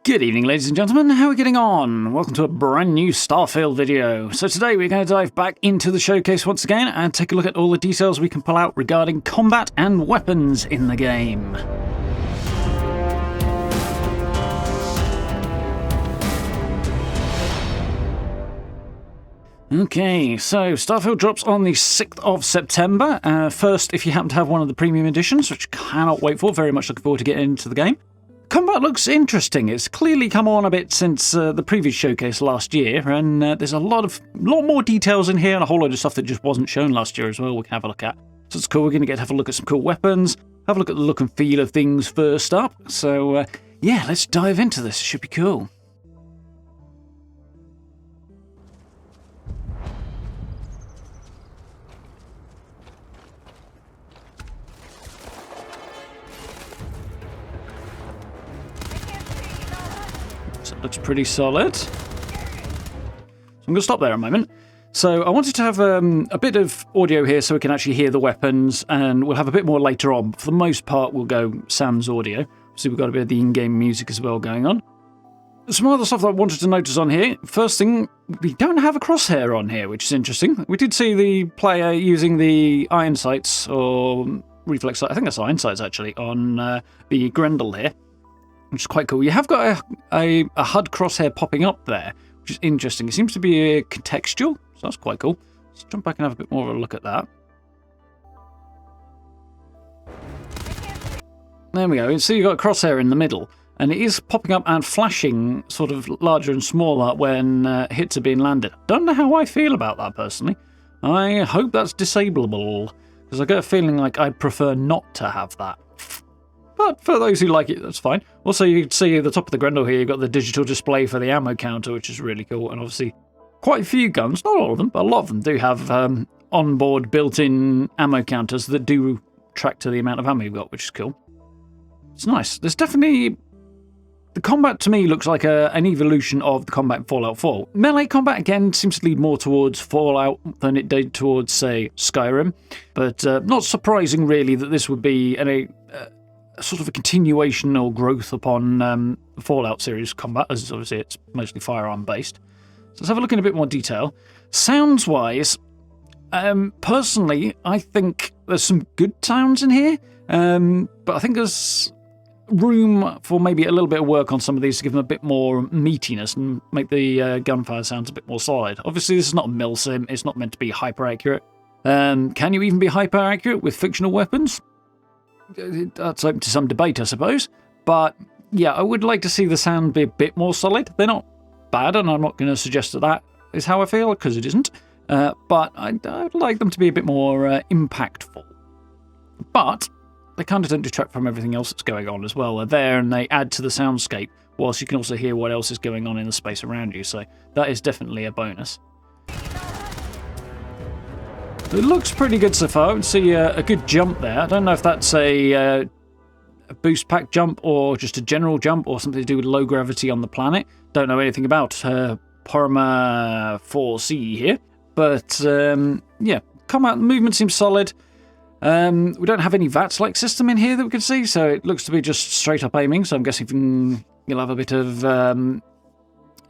Good evening, ladies and gentlemen. How are we getting on? Welcome to a brand new Starfield video. So today we're going to dive back into the showcase once again and take a look at all the details we can pull out regarding combat and weapons in the game. Okay, so Starfield drops on the 6th of September. First, if you happen to have one of the premium editions, which I cannot wait for, very much looking forward to getting into the game. Combat looks interesting. It's clearly come on a bit since the previous showcase last year, and there's a lot more details in here and a whole load of stuff that just wasn't shown last year as well we can have a look at. So it's cool. We're going to have a look at some cool weapons, have a look at the look and feel of things first up. So yeah, let's dive into this. It should be cool. Looks pretty solid. So I'm going to stop there a moment. So I wanted to have a bit of audio here so we can actually hear the weapons, and we'll have a bit more later on. But for the most part, we'll go sans audio. So we've got a bit of the in-game music as well going on. Some other stuff that I wanted to notice on here. First thing, we don't have a crosshair on here, which is interesting. We did see the player using the iron sights, or reflex sights, I think that's iron sights actually, on the Grendel here, which is quite cool. You have got a HUD crosshair popping up there, which is interesting. It seems to be contextual, so that's quite cool. Let's jump back and have a bit more of a look at that. There we go. So you've got a crosshair in the middle, and it is popping up and flashing sort of larger and smaller when hits are being landed. Don't know how I feel about that personally. I hope that's disableable, because I get a feeling like I'd prefer not to have that. But for those who like it, that's fine. Also, you can see at the top of the Grendel here, you've got the digital display for the ammo counter, which is really cool. And obviously, quite a few guns, not all of them, but a lot of them do have onboard built-in ammo counters that do track to the amount of ammo you've got, which is cool. It's nice. There's definitely... The combat, to me, looks like an evolution of the combat in Fallout 4. Melee combat, again, seems to lead more towards Fallout than it did towards, say, Skyrim. But not surprising, really, that this would be a sort of a continuation or growth upon the Fallout series combat, as obviously it's mostly firearm-based. So let's have a look in a bit more detail. Sounds-wise, personally, I think there's some good sounds in here, but I think there's room for maybe a little bit of work on some of these to give them a bit more meatiness and make the gunfire sounds a bit more solid. Obviously, this is not a milsim. It's not meant to be hyper-accurate. Can you even be hyper-accurate with fictional weapons? That's open to some debate, I suppose. But yeah, I would like to see the sound be a bit more solid. They're not bad, and I'm not going to suggest that that is how I feel, because it isn't. But I'd like them to be a bit more impactful. But they kind of don't detract from everything else that's going on as well. They're there and they add to the soundscape, whilst you can also hear what else is going on in the space around you. So that is definitely a bonus. It looks pretty good so far. I can see a good jump there. I don't know if that's a boost pack jump or just a general jump or something to do with low gravity on the planet. Don't know anything about Parma 4C here. But yeah, combat movement seems solid. We don't have any VATS-like system in here that we can see, so it looks to be just straight up aiming. So I'm guessing you'll have a bit of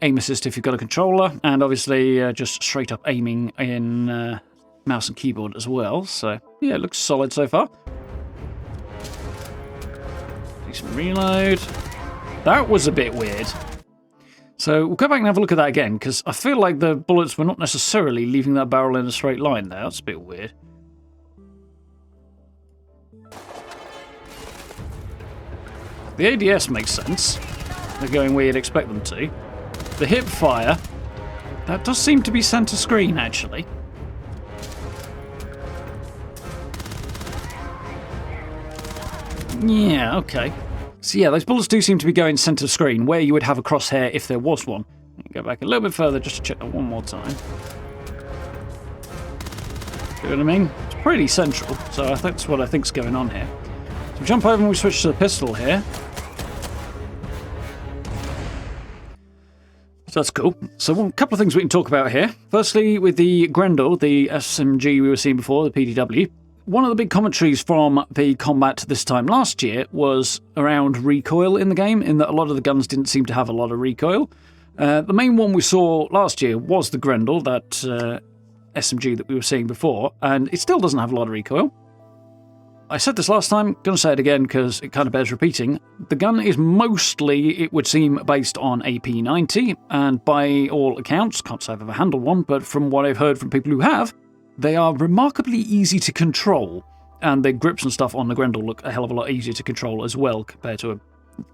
aim assist if you've got a controller, and obviously just straight up aiming in mouse and keyboard as well. So yeah, it looks solid so far. Decent reload. That was a bit weird. So we'll go back and have a look at that again, because I feel like the bullets were not necessarily leaving that barrel in a straight line there. That's a bit weird. The ADS makes sense. They're going where you'd expect them to. The hip fire, that does seem to be center screen, actually. Yeah, okay. So yeah, those bullets do seem to be going center screen, where you would have a crosshair if there was one. Go back a little bit further just to check that one more time. See what I mean? It's pretty central, so that's what I think's going on here. So we jump over and we switch to the pistol here. So that's cool. So a couple of things we can talk about here. Firstly, with the Grendel, the SMG we were seeing before, the PDW, One of the big commentaries from the combat this time last year was around recoil in the game, in that a lot of the guns didn't seem to have a lot of recoil. The main one we saw last year was the Grendel, that SMG that we were seeing before, and it still doesn't have a lot of recoil. I said this last time, going to say it again because it kind of bears repeating. The gun is mostly, it would seem, based on a P90, and by all accounts, can't say I've ever handled one, but from what I've heard from people who have, they are remarkably easy to control, and the grips and stuff on the Grendel look a hell of a lot easier to control as well compared to a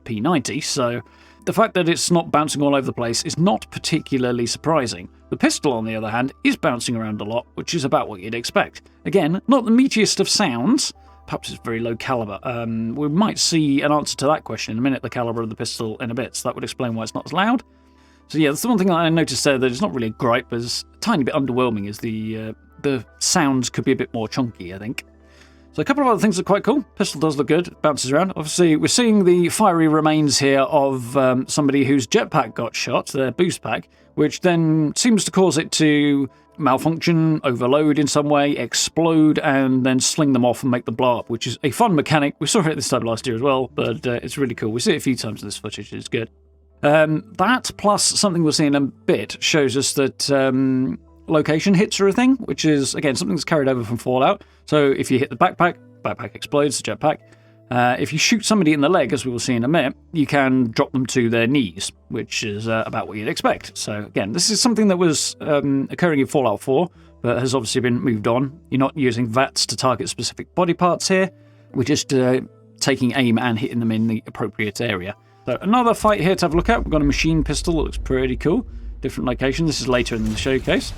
P90, so the fact that it's not bouncing all over the place is not particularly surprising. The pistol, on the other hand, is bouncing around a lot, which is about what you'd expect. Again, not the meatiest of sounds, perhaps it's very low caliber. We might see an answer to that question in a minute, the caliber of the pistol in a bit, so that would explain why it's not as loud. So yeah, that's the one thing that I noticed there, that it's not really a gripe, but it's a tiny bit underwhelming, is the sounds could be a bit more chunky, I think. So a couple of other things that are quite cool. Pistol does look good, it bounces around. Obviously, we're seeing the fiery remains here of somebody whose jetpack got shot, their boost pack, which then seems to cause it to malfunction, overload in some way, explode, and then sling them off and make them blow up, which is a fun mechanic. We saw it this time last year as well, but it's really cool. We see it a few times in this footage, it's good. That, plus something we'll see in a bit, shows us that location hits are a thing, which is, again, something that's carried over from Fallout. So if you hit the backpack explodes, the jetpack. If you shoot somebody in the leg, as we will see in a minute, you can drop them to their knees, which is about what you'd expect. So again, this is something that was occurring in Fallout 4, but has obviously been moved on. You're not using VATs to target specific body parts here. We're just taking aim and hitting them in the appropriate area. So another fight here to have a look at. We've got a machine pistol that looks pretty cool. Different location. This is later in the showcase.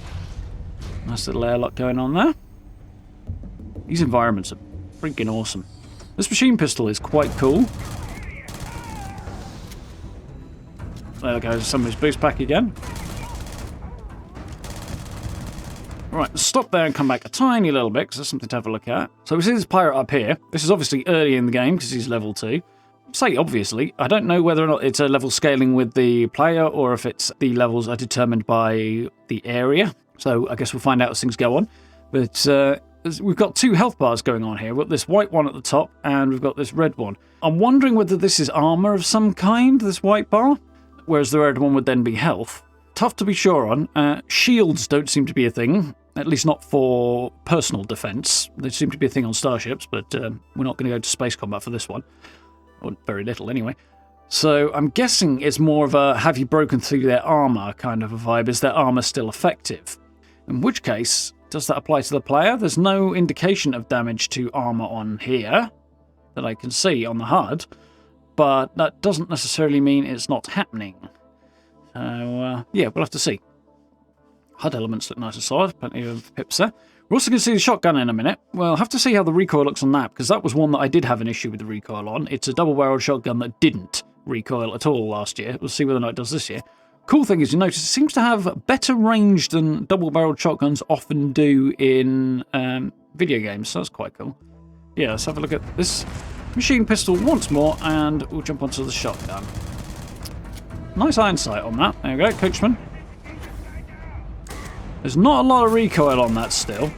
Nice little airlock going on there. These environments are freaking awesome. This machine pistol is quite cool. There goes somebody's boost pack again. Right, let's stop there and come back a tiny little bit, because there's something to have a look at. So we see this pirate up here. This is obviously early in the game, because he's level 2. Say obviously, I don't know whether or not it's a level scaling with the player, or if it's the levels are determined by the area. So I guess we'll find out as things go on. But we've got two health bars going on here. We've got this white one at the top, and we've got this red one. I'm wondering whether this is armor of some kind, this white bar, whereas the red one would then be health. Tough to be sure on. Shields don't seem to be a thing, at least not for personal defense. They seem to be a thing on starships, but we're not going to go to space combat for this one. Or very little anyway. So I'm guessing it's more of a have you broken through their armor kind of a vibe. Is their armor still effective? In which case, does that apply to the player? There's no indication of damage to armor on here that I can see on the HUD, but that doesn't necessarily mean it's not happening. So yeah, we'll have to see. HUD elements look nice and solid, plenty of pips there. We're also going to see the shotgun in a minute. We'll have to see how the recoil looks on that, because that was one that I did have an issue with the recoil on. It's a double-barreled shotgun that didn't recoil at all last year. We'll see whether or not it does this year. Cool thing is, you notice it seems to have better range than double-barreled shotguns often do in video games, so that's quite cool. Yeah, let's have a look at this machine pistol once more, and we'll jump onto the shotgun. Nice iron sight on that. There we go, Coachman. There's not a lot of recoil on that still.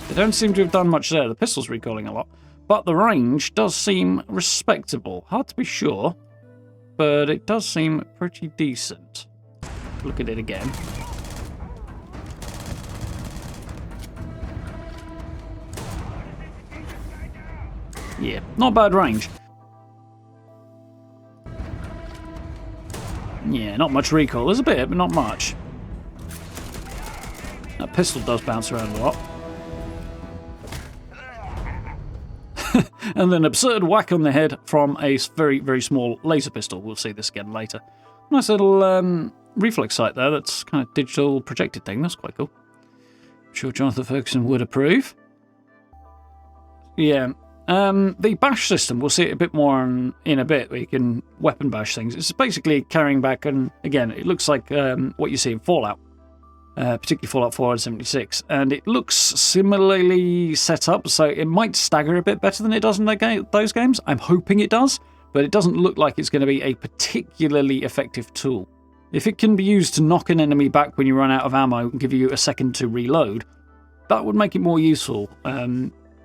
They don't seem to have done much there. The pistol's recoiling a lot. But the range does seem respectable. Hard to be sure, but it does seem pretty decent. Look at it again. Yeah, not bad range. Yeah, not much recoil. There's a bit, but not much. That pistol does bounce around a lot. And then an absurd whack on the head from a very, very small laser pistol. We'll see this again later. Nice little reflex sight there. That's kind of digital projected thing. That's quite cool. I'm sure Jonathan Ferguson would approve. Yeah. The bash system, we'll see it a bit more in a bit, where you can weapon bash things. It's basically carrying back, and again, it looks like what you see in Fallout. Particularly Fallout 4 and 76, and it looks similarly set up, so it might stagger a bit better than it does in those games. I'm hoping it does, but it doesn't look like it's going to be a particularly effective tool. If it can be used to knock an enemy back when you run out of ammo and give you a second to reload, that would make it more useful.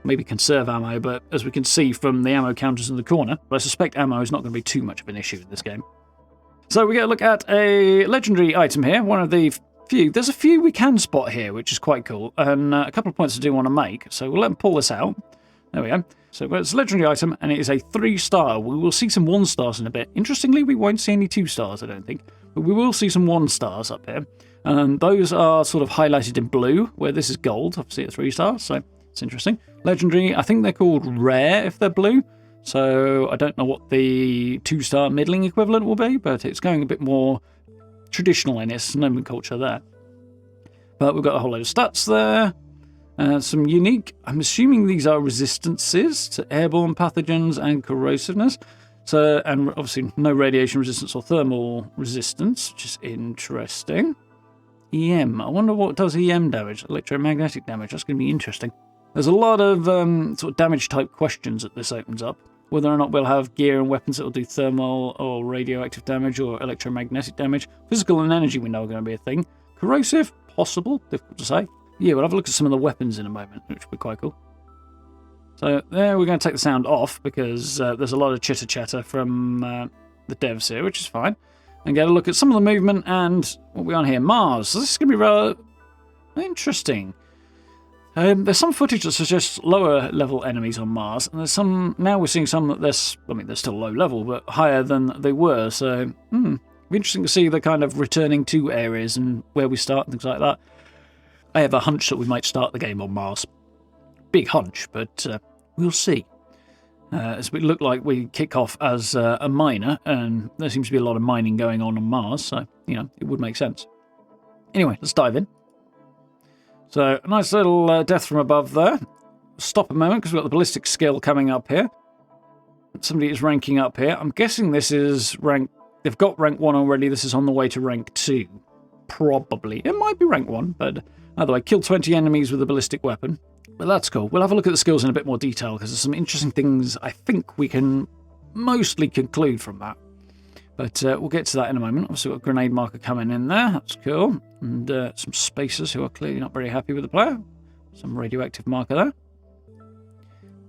maybe conserve ammo, but as we can see from the ammo counters in the corner, I suspect ammo is not going to be too much of an issue in this game. So we get a look at a legendary item here, one of the few. There's a few we can spot here, which is quite cool, and a couple of points I do want to make, so we'll let them pull this out. There we go. So it's a legendary item, and it is a 3-star. We will see some 1-stars in a bit. Interestingly, we won't see any 2-stars, I don't think, but we will see some 1-stars up here. And those are sort of highlighted in blue, where this is gold. Obviously, it's 3 stars, so it's interesting. Legendary, I think they're called rare if they're blue. So I don't know what the 2-star middling equivalent will be, but it's going a bit more traditional in its nomenclature there. But we've got a whole load of stats there. Some unique, I'm assuming these are resistances to airborne pathogens and corrosiveness. So, and obviously no radiation resistance or thermal resistance, which is interesting. EM. I wonder what does EM damage, electromagnetic damage. That's going to be interesting. There's a lot of sort of damage type questions that this opens up. Whether or not we'll have gear and weapons that will do thermal or radioactive damage or electromagnetic damage. Physical and energy we know are going to be a thing. Corrosive, possible, difficult to say. Yeah, we'll have a look at some of the weapons in a moment, which will be quite cool. So there, we're going to take the sound off because there's a lot of chitter-chatter from the devs here, which is fine. And get a look at some of the movement and what we're on here. Mars. So this is going to be rather interesting. There's some footage that suggests lower level enemies on Mars, and there's some, now we're seeing some that they're still low level, but higher than they were, so it'll be interesting to see the kind of returning to areas and where we start and things like that. I have a hunch that we might start the game on Mars. Big hunch, but we'll see. As we look like we kick off as a miner, and there seems to be a lot of mining going on Mars, so, it would make sense. Anyway, let's dive in. So, a nice little death from above there. Stop a moment, because we've got the ballistic skill coming up here. Somebody is ranking up here. I'm guessing this is rank... They've got rank 1 already. This is on the way to rank 2. Probably. It might be rank 1, but either way, kill 20 enemies with a ballistic weapon. But that's cool. We'll have a look at the skills in a bit more detail, because there's some interesting things I think we can mostly conclude from that. But we'll get to that in a moment. Obviously, we've got a grenade marker coming in there. That's cool. And some spacers who are clearly not very happy with the player. Some radioactive marker there.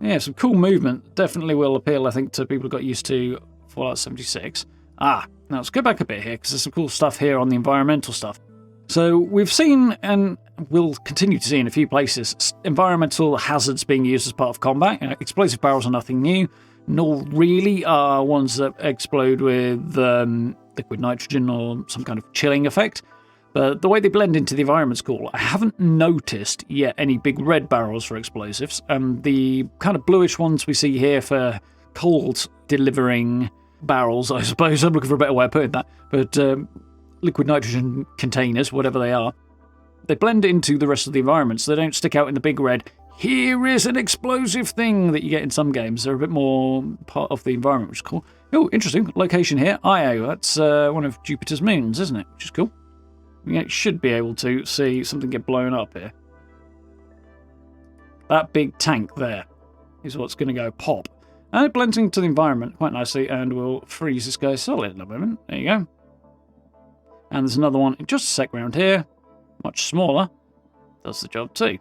Yeah, some cool movement. Definitely will appeal, I think, to people who got used to Fallout 76. Now let's go back a bit here, because there's some cool stuff here on the environmental stuff. So we've seen, and we'll continue to see in a few places, environmental hazards being used as part of combat. Explosive barrels are nothing new. Nor really are ones that explode with liquid nitrogen or some kind of chilling effect. But the way they blend into the environment's cool. I haven't noticed yet any big red barrels for explosives. The kind of bluish ones we see here for cold delivering barrels, I suppose. I'm looking for a better way of putting that. But liquid nitrogen containers, whatever they are, they blend into the rest of the environment, so they don't stick out in the big red, here is an explosive thing that you get in some games. They're a bit more part of the environment, which is cool. Oh, interesting. Location here, Io. That's one of Jupiter's moons, isn't it? Which is cool. You should be able to see something get blown up here. That big tank there is what's going to go pop. And it blends into the environment quite nicely, and we'll freeze this guy solid in a moment. There you go. And there's another one in just a sec round here. Much smaller. Does the job too.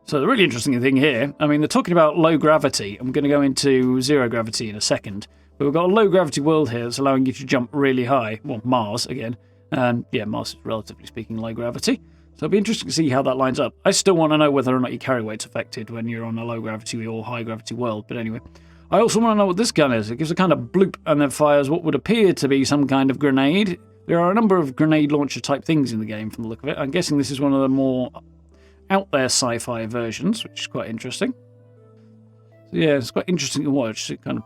So the really interesting thing here, I mean, they're talking about low gravity. I'm going to go into zero gravity in a second. But we've got a low gravity world here that's allowing you to jump really high. Well, Mars, again. And yeah, Mars is relatively speaking low gravity. So it'll be interesting to see how that lines up. I still want to know whether or not your carry weight's affected when you're on a low gravity or high gravity world. But anyway, I also want to know what this gun is. It gives a kind of bloop and then fires what would appear to be some kind of grenade. There are a number of grenade launcher type things in the game from the look of it. I'm guessing this is one of the more out there sci-fi versions, which is quite interesting. So yeah, it's quite interesting to watch. It kind of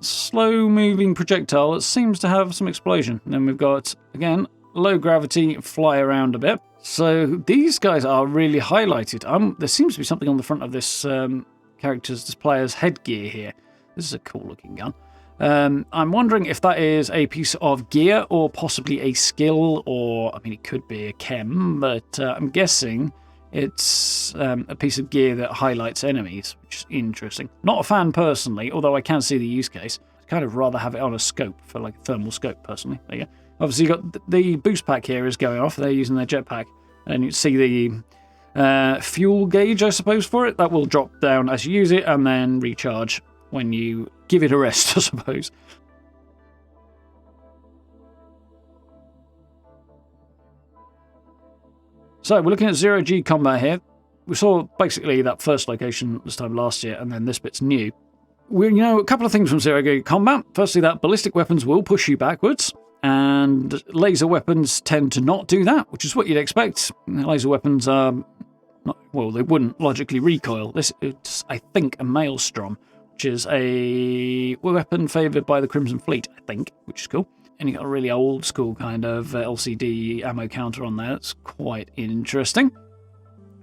slow moving projectile that seems to have some explosion. And then we've got, again, low gravity, fly around a bit. So these guys are really highlighted. There seems to be something on the front of this this player's headgear here. This is a cool looking gun. I'm wondering if that is a piece of gear or possibly a skill, or, I mean, it could be a chem, but I'm guessing it's a piece of gear that highlights enemies, which is interesting. Not a fan personally, although I can see the use case. I'd kind of rather have it on a scope, for like a thermal scope personally. There you go. Obviously, you've got the boost pack here is going off. They're using their jetpack, and you see the fuel gauge, I suppose, for it. That will drop down as you use it and then recharge when you give it a rest, I suppose. So we're looking at zero-G combat here. We saw basically that first location this time last year, and then this bit's new. We know a couple of things from zero-G combat. Firstly, that ballistic weapons will push you backwards, and laser weapons tend to not do that, which is what you'd expect. Laser weapons are not, well, they wouldn't logically recoil. This is, I think, a Maelstrom, which is a weapon favoured by the Crimson Fleet, I think, which is cool. And you got a really old school kind of LCD ammo counter on there. That's quite interesting.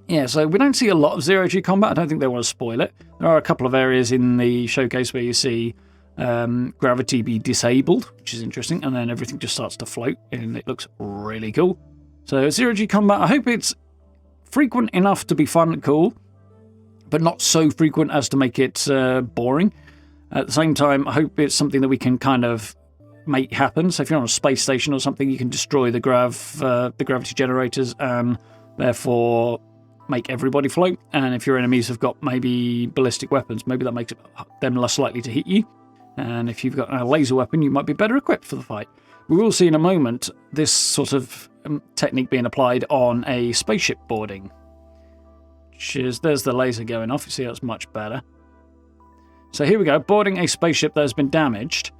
Yeah, so we don't see a lot of zero-G combat. I don't think they want to spoil it. There are a couple of areas in the showcase where you see gravity be disabled, which is interesting, and then everything just starts to float, and it looks really cool. So zero-G combat, I hope it's frequent enough to be fun and cool, but not so frequent as to make it boring. At the same time, I hope it's something that we can kind of make happen. So if you're on a space station or something, you can destroy the gravity generators and therefore make everybody float. And if your enemies have got maybe ballistic weapons, maybe that makes them less likely to hit you. And if you've got a laser weapon, you might be better equipped for the fight. We will see in a moment this sort of technique being applied on a spaceship boarding. Which is, there's the laser going off. You see that's much better. So here we go, boarding a spaceship that has been damaged.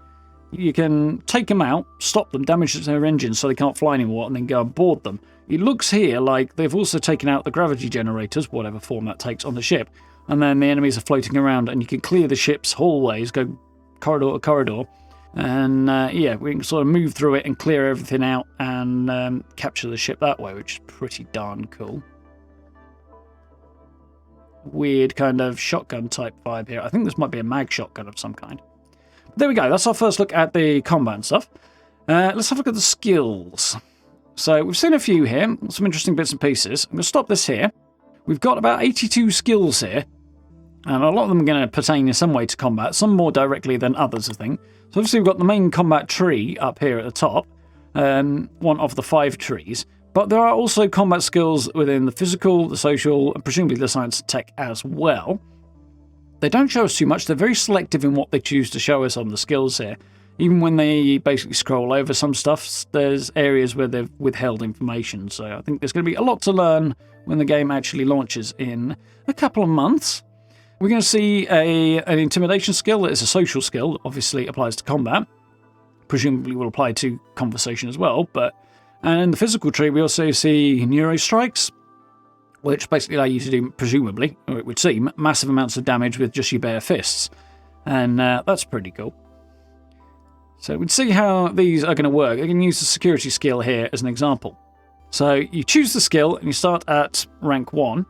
You can take them out, stop them, damage their engines so they can't fly anymore, and then go and board them. It looks here like they've also taken out the gravity generators, whatever form that takes, on the ship, and then the enemies are floating around, and you can clear the ship's hallways, go corridor to corridor, and yeah, we can sort of move through it and clear everything out and capture the ship that way, which is pretty darn cool. Weird kind of shotgun type vibe here. I think this might be a mag shotgun of some kind. There we go, that's our first look at the combat and stuff. Let's have a look at the skills. So we've seen a few here, some interesting bits and pieces. I'm going to stop this here. We've got about 82 skills here, and a lot of them are going to pertain in some way to combat, some more directly than others, I think. So obviously we've got the main combat tree up here at the top, one of the 5 trees. But there are also combat skills within the physical, the social, and presumably the science and tech as well. They don't show us too much. They're very selective in what they choose to show us on the skills here. Even when they basically scroll over some stuff, there's areas where they've withheld information. So I think there's going to be a lot to learn when the game actually launches in a couple of months. We're going to see an intimidation skill that is a social skill that obviously applies to combat. Presumably will apply to conversation as well. And in the physical tree, we also see neuro strikes, which basically allow you to do, presumably, or it would seem, massive amounts of damage with just your bare fists. And that's pretty cool. So we'd see how these are going to work. I can use the security skill here as an example. So you choose the skill and you start at rank 1.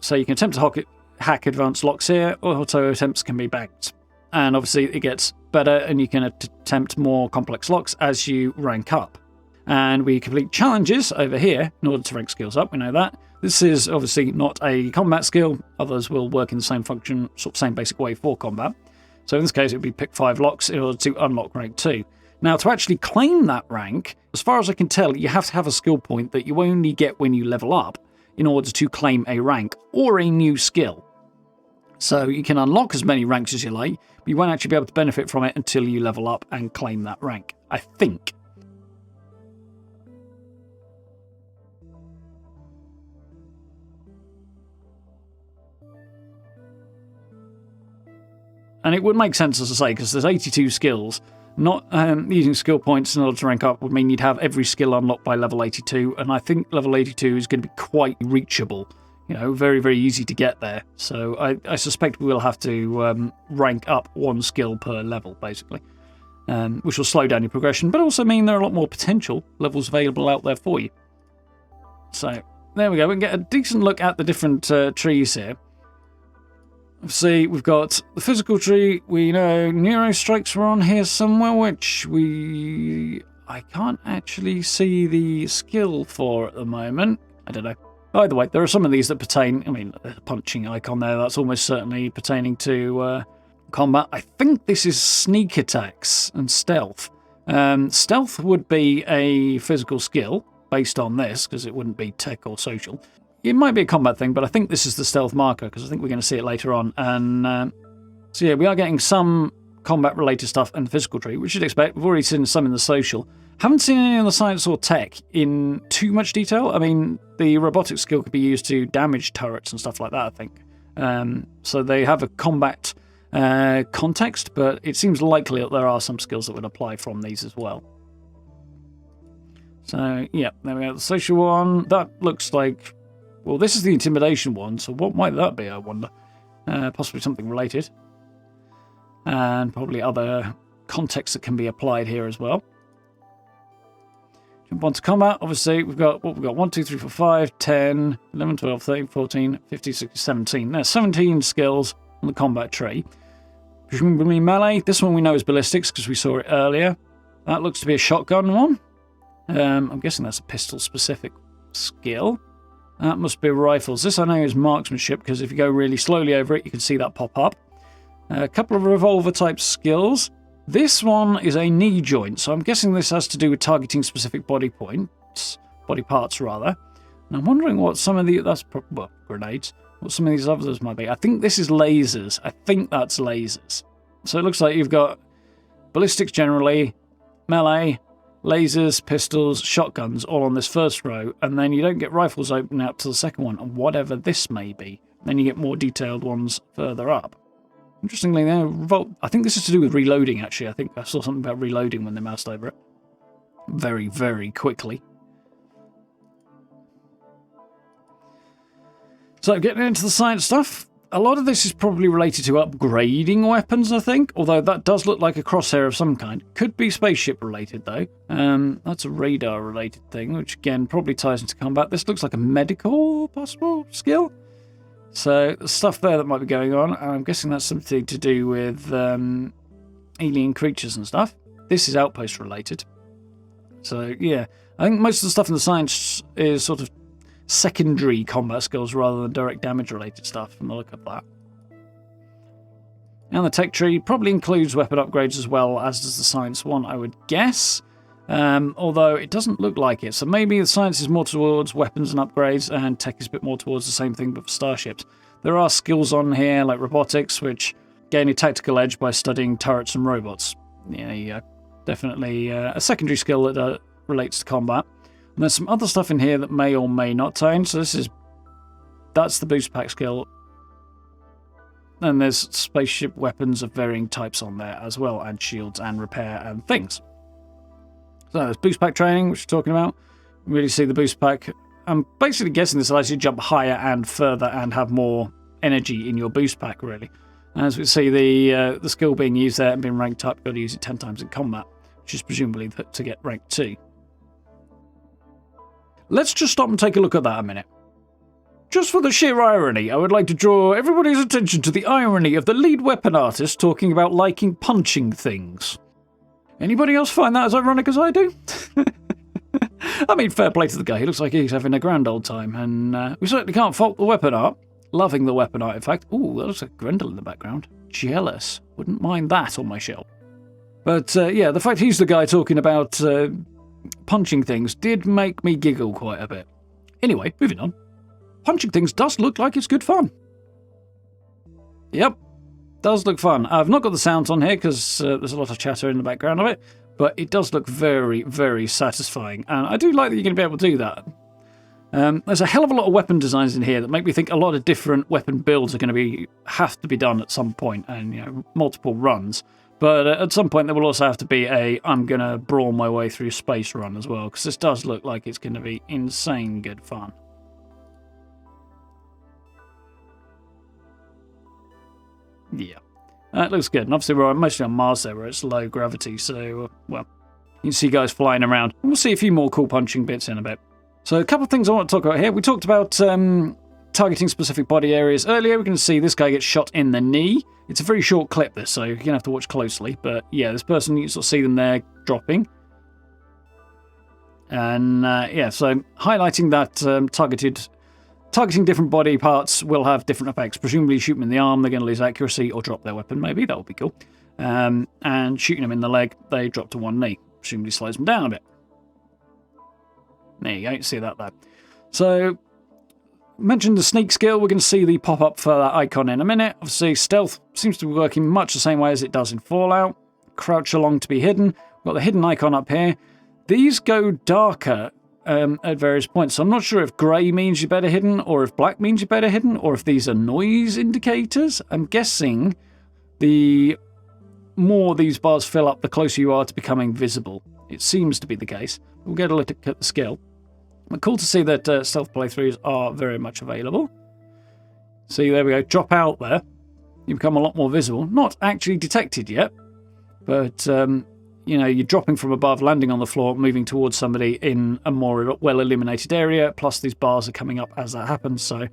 So you can attempt to hack advanced locks here, or auto attempts can be backed. And obviously it gets better and you can attempt more complex locks as you rank up. And we complete challenges over here in order to rank skills up, we know that. This is obviously not a combat skill. Others will work in the same function, sort of same basic way for combat. So in this case, it would be pick 5 locks in order to unlock rank 2. Now, to actually claim that rank, as far as I can tell, you have to have a skill point that you only get when you level up in order to claim a rank or a new skill. So you can unlock as many ranks as you like, but you won't actually be able to benefit from it until you level up and claim that rank, I think. And it would make sense, as I say, because there's 82 skills. Not using skill points in order to rank up would mean you'd have every skill unlocked by level 82, and I think level 82 is going to be quite reachable. You know, very, very easy to get there. So I suspect we will have to rank up 1 skill per level, basically, which will slow down your progression, but also mean there are a lot more potential levels available out there for you. So there we go. We can get a decent look at the different trees here. See, we've got the physical tree. We know neuro strikes were on here somewhere, which I can't actually see the skill for at the moment. I don't know. By the way, there are some of these that pertain, I mean, the punching icon there, that's almost certainly pertaining to combat. I think this is sneak attacks and stealth. Stealth would be a physical skill based on this, because it wouldn't be tech or social. it might be a combat thing, but I think this is the stealth marker, because I think we're going to see it later on. And so yeah, we are getting some combat-related stuff in the physical tree, which you'd expect. We've already seen some in the social. Haven't seen any in the science or tech in too much detail. I mean, the robotics skill could be used to damage turrets and stuff like that, I think. So they have a combat context, but it seems likely that there are some skills that would apply from these as well. So, yeah, there we go. The social one, that looks like... Well, this is the intimidation one, so what might that be, I wonder? Possibly something related. And probably other contexts that can be applied here as well. Jump on to combat. Obviously, we've got 1, 2, 3, 4, 5, 10, 11, 12, 13, 14, 15, 16, 17. There's 17 skills on the combat tree. Presumably melee. This one we know is ballistics because we saw it earlier. That looks to be a shotgun one. I'm guessing that's a pistol-specific skill. That must be rifles. This I know is marksmanship because if you go really slowly over it, you can see that pop up. A couple of revolver-type skills. This one is a knee joint, so I'm guessing this has to do with targeting specific body parts rather. And I'm wondering what some of the grenades. What some of these others might be. I think this is lasers. I think that's lasers. So it looks like you've got ballistics generally, melee, lasers, pistols, shotguns all on this first row, and then you don't get rifles open out to the second one, and whatever this may be. Then you get more detailed ones further up. Interestingly, I think this is to do with reloading, actually. I think I saw something about reloading when they moused over it. Very, very quickly. So, getting into the science stuff. A lot of this is probably related to upgrading weapons, I think. Although that does look like a crosshair of some kind. Could be spaceship related, though. That's a radar related thing, which again probably ties into combat. This looks like a medical possible skill. So, the stuff there that might be going on, I'm guessing that's something to do with alien creatures and stuff. This is outpost related. So, yeah. I think most of the stuff in the science is sort of secondary combat skills rather than direct damage related stuff from the look of that. And the tech tree probably includes weapon upgrades as well, as does the science one, I would guess. Although it doesn't look like it. So maybe the science is more towards weapons and upgrades, and tech is a bit more towards the same thing but for starships. There are skills on here like robotics, which gain a tactical edge by studying turrets and robots. Yeah, definitely a secondary skill that relates to combat. And there's some other stuff in here that may or may not tie in. So that's the boost pack skill. And there's spaceship weapons of varying types on there as well, and shields and repair and things. So there's boost pack training, which we're talking about. You really see the boost pack. I'm basically guessing this allows you to jump higher and further and have more energy in your boost pack, really. And as we see the skill being used there and being ranked up, you've got to use it 10 times in combat, which is presumably to get rank 2. Let's just stop and take a look at that a minute. Just for the sheer irony, I would like to draw everybody's attention to the irony of the lead weapon artist talking about liking punching things. Anybody else find that as ironic as I do? I mean, fair play to the guy. He looks like he's having a grand old time, and we certainly can't fault the weapon art. Loving the weapon art, in fact. Ooh, that looks like Grendel in the background. Jealous. Wouldn't mind that on my shelf. But, yeah, the fact he's the guy talking about punching things did make me giggle quite a bit. Anyway, moving on. Punching things does look like it's good fun. Yep, does look fun. I've not got the sounds on here because there's a lot of chatter in the background of it, but it does look very, very satisfying. And I do like that you're going to be able to do that. There's a hell of a lot of weapon designs in here that make me think a lot of different weapon builds are going to have to be done at some point, and multiple runs. But at some point there will also have to be I'm going to brawl my way through space run as well, because this does look like it's going to be insane good fun. Yeah, that looks good. And obviously we're mostly on Mars there, where it's low gravity, so, well, you can see guys flying around. And we'll see a few more cool punching bits in a bit. So a couple of things I want to talk about here. We talked about targeting specific body areas earlier. We're going to see this guy get shot in the knee. It's a very short clip, this, so you're going to have to watch closely. But, yeah, this person, you can sort of see them there dropping. And, yeah, so highlighting that targeting different body parts will have different effects. Presumably shoot them in the arm, they're going to lose accuracy or drop their weapon, maybe. That would be cool. And shooting them in the leg, they drop to one knee. Presumably slows them down a bit. There you go, see that there. So, Mentioned the sneak skill. We're going to see the pop-up for that icon in a minute. Obviously, stealth seems to be working much the same way as it does in Fallout. Crouch along to be hidden. We've got the hidden icon up here. These go darker at various points. So I'm not sure if grey means you're better hidden, or if black means you're better hidden, or if these are noise indicators. I'm guessing the more these bars fill up, the closer you are to becoming visible. It seems to be the case. We'll get a look at the skill. But cool to see that stealth playthroughs are very much available. See, there we go. Drop out there. You become a lot more visible. Not actually detected yet, but you know, you're dropping from above, landing on the floor, moving towards somebody in a more well-illuminated area, plus these bars are coming up as that happens, so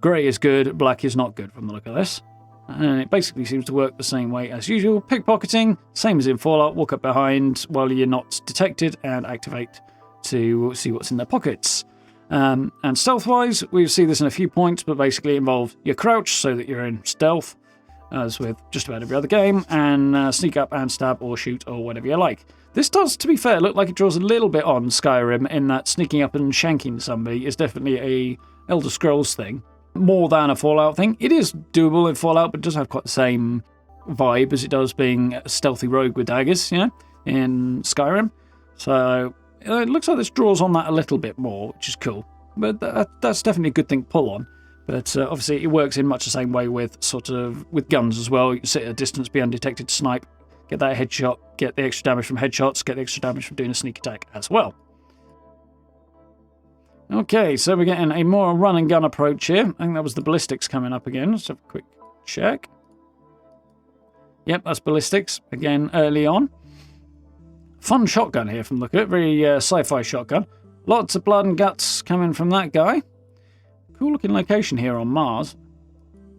grey is good, black is not good from the look of this. And it basically seems to work the same way as usual. Pickpocketing, same as in Fallout, walk up behind while you're not detected and activate to see what's in their pockets. And stealth-wise, we see this in a few points, but basically it involves your crouch so that you're in stealth, as with just about every other game, and sneak up and stab or shoot or whatever you like. This does, to be fair, look like it draws a little bit on Skyrim in that sneaking up and shanking somebody is definitely a Elder Scrolls thing, more than a Fallout thing. It is doable in Fallout, but it does have quite the same vibe as it does being a stealthy rogue with daggers, you know, in Skyrim. So it looks like this draws on that a little bit more, which is cool. But that's definitely a good thing to pull on. But obviously it works in much the same way with with guns as well. You can sit at a distance, be undetected, snipe, get that headshot, get the extra damage from headshots, get the extra damage from doing a sneak attack as well. Okay, so we're getting a more run and gun approach here. I think that was the ballistics coming up again. Let's have a quick check. Yep, that's ballistics again early on. Fun shotgun here from the look of it, very sci-fi shotgun. Lots of blood and guts coming from that guy. Cool looking location here on Mars.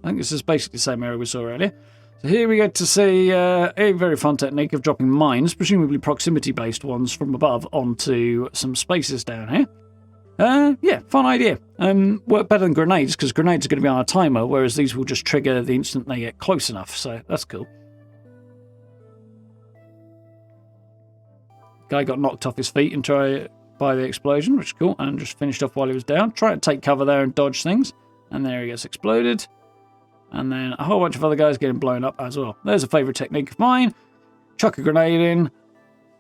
I think this is basically the same area we saw earlier. So here we get to see a very fun technique of dropping mines, presumably proximity based ones from above onto some spaces down here. Yeah, fun idea. Work better than grenades, because grenades are going to be on a timer, whereas these will just trigger the instant they get close enough, so that's cool. Guy got knocked off his feet and tried by the explosion, which is cool, and just finished off while he was down. Try to take cover there and dodge things, and there he gets exploded. And then a whole bunch of other guys getting blown up as well. There's a favourite technique of mine. Chuck a grenade in,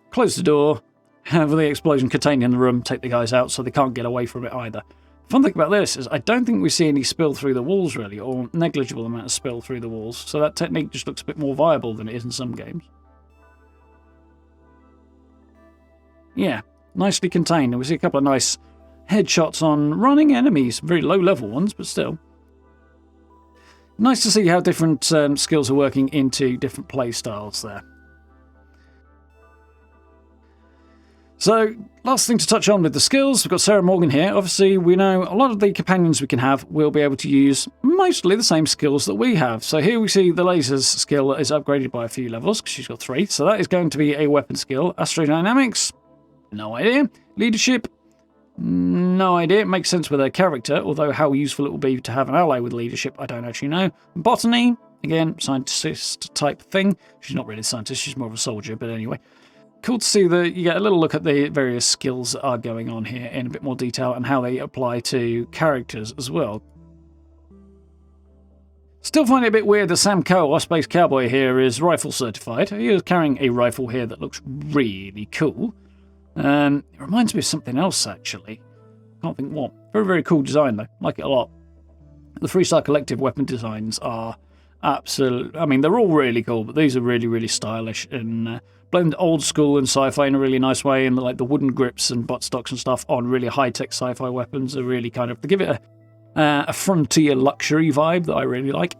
close the door, have the explosion contained in the room, take the guys out so they can't get away from it either. The fun thing about this is I don't think we see any spill through the walls really, or negligible amount of spill through the walls, so that technique just looks a bit more viable than it is in some games. Yeah, nicely contained, and we see a couple of nice headshots on running enemies, very low level ones, but still. Nice to see how different skills are working into different play styles there. So, last thing to touch on with the skills, we've got Sarah Morgan here. Obviously, we know a lot of the companions we can have will be able to use mostly the same skills that we have. So here we see the lasers skill is upgraded by a few levels, because she's got 3. So that is going to be a weapon skill. Astrodynamics, no idea. Leadership, no idea. It makes sense with her character, although how useful it will be to have an ally with leadership, I don't actually know. Botany, again, scientist type thing. She's not really a scientist, she's more of a soldier, but anyway. Cool to see that you get a little look at the various skills that are going on here in a bit more detail and how they apply to characters as well. Still find it a bit weird that Sam Coe, our space cowboy here, is rifle certified. He is carrying a rifle here that looks really cool. It reminds me of something else, actually. Can't think what. Very, very cool design, though. Like it a lot. The Freestar Collective weapon designs are absolute. I mean, they're all really cool, but these are really, really stylish and blend old school and sci-fi in a really nice way. And like the wooden grips and buttstocks and stuff on really high-tech sci-fi weapons are really kind of, they give it a frontier luxury vibe that I really like.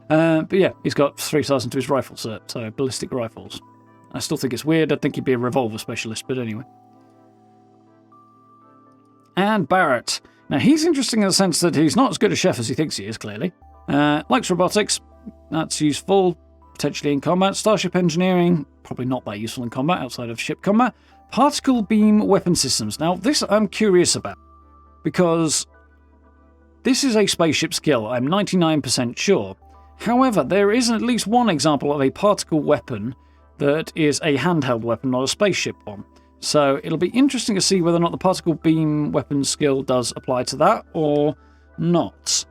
But yeah, he's got 3 stars into his rifle cert, so ballistic rifles. I still think it's weird. I think he'd be a revolver specialist, but anyway. And Barrett. Now, he's interesting in the sense that he's not as good a chef as he thinks he is, clearly. Likes robotics. That's useful, potentially in combat. Starship engineering, probably not that useful in combat, outside of ship combat. Particle beam weapon systems. Now, this I'm curious about, because this is a spaceship skill, I'm 99% sure. However, there is at least one example of a particle weapon that is a handheld weapon, not a spaceship one. So it'll be interesting to see whether or not the particle beam weapon skill does apply to that or not.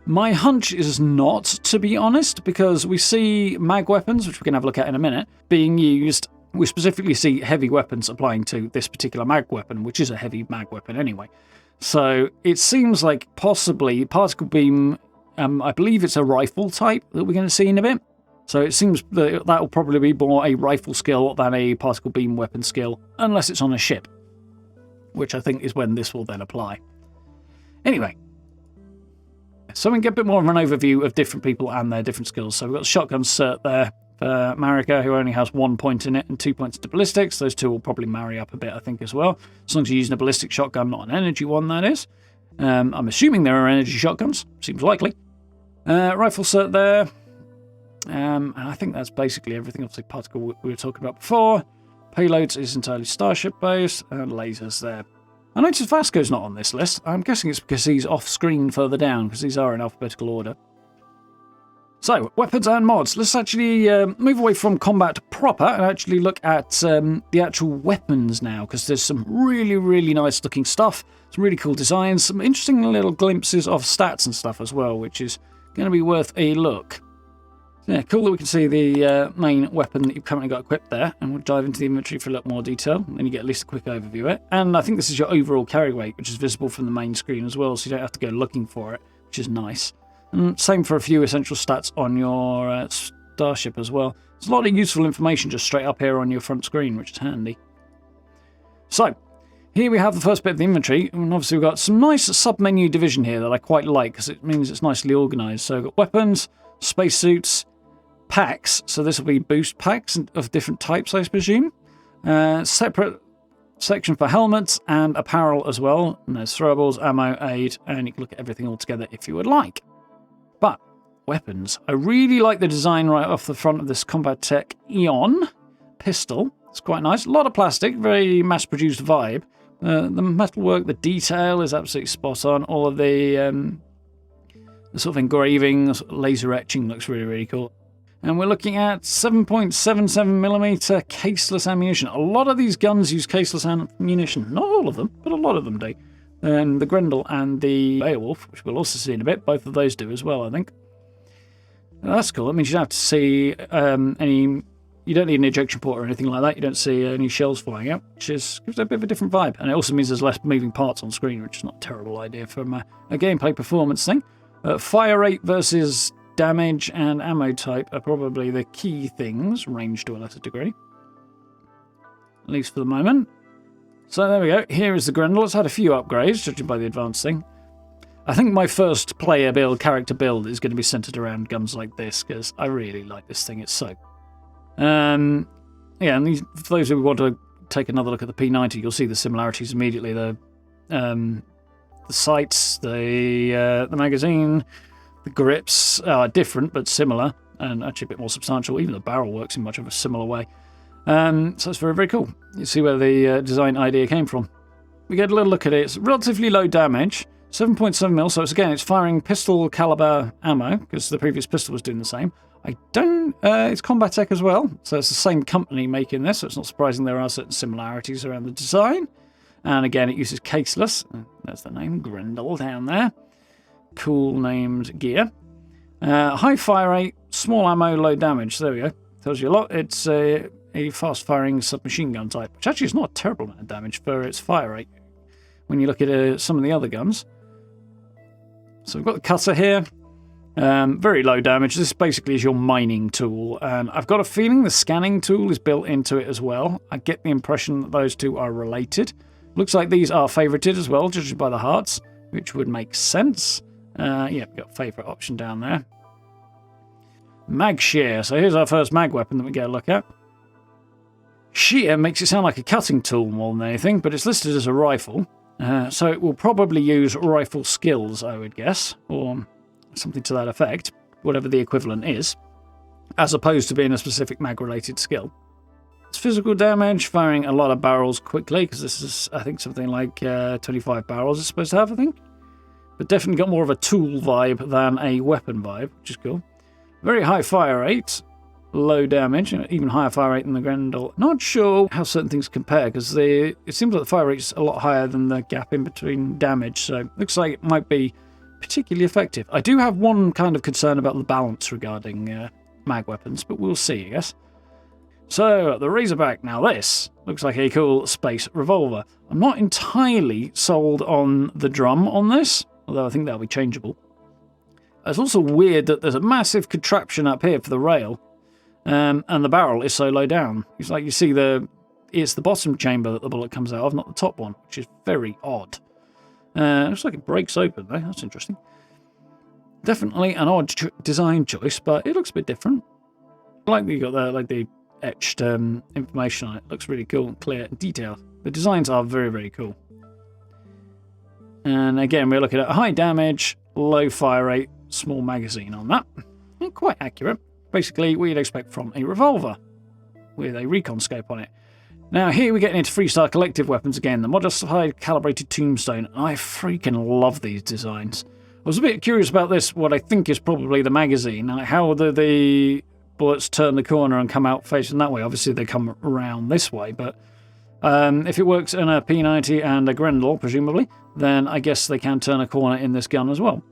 My hunch is not, to be honest, because we see mag weapons, which we can have a look at in a minute, being used. We specifically see heavy weapons applying to this particular mag weapon, which is a heavy mag weapon anyway. So it seems like possibly particle beam, I believe it's a rifle type that we're going to see in a bit. So it seems that will probably be more a rifle skill than a particle beam weapon skill, unless it's on a ship, which I think is when this will then apply. Anyway, so we can get a bit more of an overview of different people and their different skills. So we've got the shotgun cert there for Marika, who only has 1 point in it and 2 points to ballistics. Those two will probably marry up a bit, I think, as well. As long as you're using a ballistic shotgun, not an energy one, that is. I'm assuming there are energy shotguns. Seems likely. Rifle cert there. And I think that's basically everything. Obviously, particle we were talking about before. Payloads is entirely starship based, and lasers there. I noticed Vasco's not on this list. I'm guessing it's because he's off screen further down, because these are in alphabetical order. So, weapons and mods. Let's actually move away from combat proper and actually look at the actual weapons now, because there's some really, really nice looking stuff, some really cool designs, some interesting little glimpses of stats and stuff as well, which is going to be worth a look. Yeah, cool that we can see the main weapon that you've currently got equipped there, and we'll dive into the inventory for a little more detail, and then you get at least a quick overview of it. And I think this is your overall carry weight, which is visible from the main screen as well, so you don't have to go looking for it, which is nice. And same for a few essential stats on your starship as well. There's a lot of useful information just straight up here on your front screen, which is handy. So, here we have the first bit of the inventory, and obviously we've got some nice sub-menu division here that I quite like, because it means it's nicely organised. So, we've got weapons, spacesuits, packs, so this will be boost packs of different types, I presume. Separate section for helmets and apparel as well. And there's throwables, ammo, aid, and you can look at everything all together if you would like. But weapons. I really like the design right off the front of this Combat Tech Xion pistol. It's quite nice. A lot of plastic, very mass-produced vibe. The metalwork, the detail is absolutely spot on. All of the sort of engraving, laser etching looks really, really cool. And we're looking at 7.77mm caseless ammunition. A lot of these guns use caseless ammunition. Not all of them, but a lot of them do. And the Grendel and the Beowulf, which we'll also see in a bit, both of those do as well, I think. That's cool. That means you don't have to see any... You don't need an ejection port or anything like that. You don't see any shells flying out, which gives it a bit of a different vibe. And it also means there's less moving parts on screen, which is not a terrible idea from a gameplay performance thing. Fire rate versus damage and ammo type are probably the key things, range to a lesser degree. At least for the moment. So there we go. Here is the Grendel. It's had a few upgrades, judging by the advanced thing. I think my first character build is going to be centered around guns like this, because I really like this thing. It's so... yeah, and for those who want to take another look at the P90, you'll see the similarities immediately. The sights, the magazine, the grips are different but similar, and actually a bit more substantial. Even the barrel works in much of a similar way. So it's very, very cool. You see where the design idea came from. We get a little look at it. It's relatively low damage, 7.7mm. So it's firing pistol caliber ammo, because the previous pistol was doing the same. It's Combat Tech as well, so it's the same company making this, so it's not surprising there are certain similarities around the design. And again, it uses caseless. There's the name, Grendel down there. Cool named gear. High fire rate, small ammo, low damage. There we go. Tells you a lot. It's a fast-firing submachine gun type, which actually is not a terrible amount of damage for its fire rate when you look at some of the other guns. So we've got the cutter here. Very low damage. This basically is your mining tool, and I've got a feeling the scanning tool is built into it as well. I get the impression that those two are related. Looks like these are favorited as well, judged by the hearts, which would make sense. Yeah, we've got favorite option down there. Mag shear. So here's our first mag weapon that we get a look at. Shear makes it sound like a cutting tool more than anything, but it's listed as a rifle. So it will probably use rifle skills, I would guess, or something to that effect, whatever the equivalent is, as opposed to being a specific mag-related skill. It's physical damage, firing a lot of barrels quickly, because this is, I think, something like 25 barrels it's supposed to have, I think. But definitely got more of a tool vibe than a weapon vibe, which is cool. Very high fire rate, low damage, even higher fire rate than the Grendel. Not sure how certain things compare, because it seems like the fire rate's a lot higher than the gap in between damage, so looks like it might be particularly effective. I do have one kind of concern about the balance regarding mag weapons, but we'll see, I guess. So, the Razorback. Now this looks like a cool space revolver. I'm not entirely sold on the drum on this, although I think that'll be changeable. It's also weird that there's a massive contraption up here for the rail, and the barrel is so low down. It's like you see it's the bottom chamber that the bullet comes out of, not the top one, which is very odd. Looks like it breaks open though, that's interesting. Definitely an odd design choice, but it looks a bit different. I like that you got the etched information on it. Looks really cool and clear and detailed. The designs are very, very cool. And again, we're looking at high damage, low fire rate, small magazine on that. And quite accurate. Basically, what you'd expect from a revolver with a recon scope on it. Now, here we're getting into Freestar Collective weapons again. The modified calibrated tombstone. I freaking love these designs. I was a bit curious about this, what I think is probably the magazine. How the bullets turn the corner and come out facing that way. Obviously, they come around this way, but if it works in a P90 and a Grendel, presumably, then I guess they can turn a corner in this gun as well.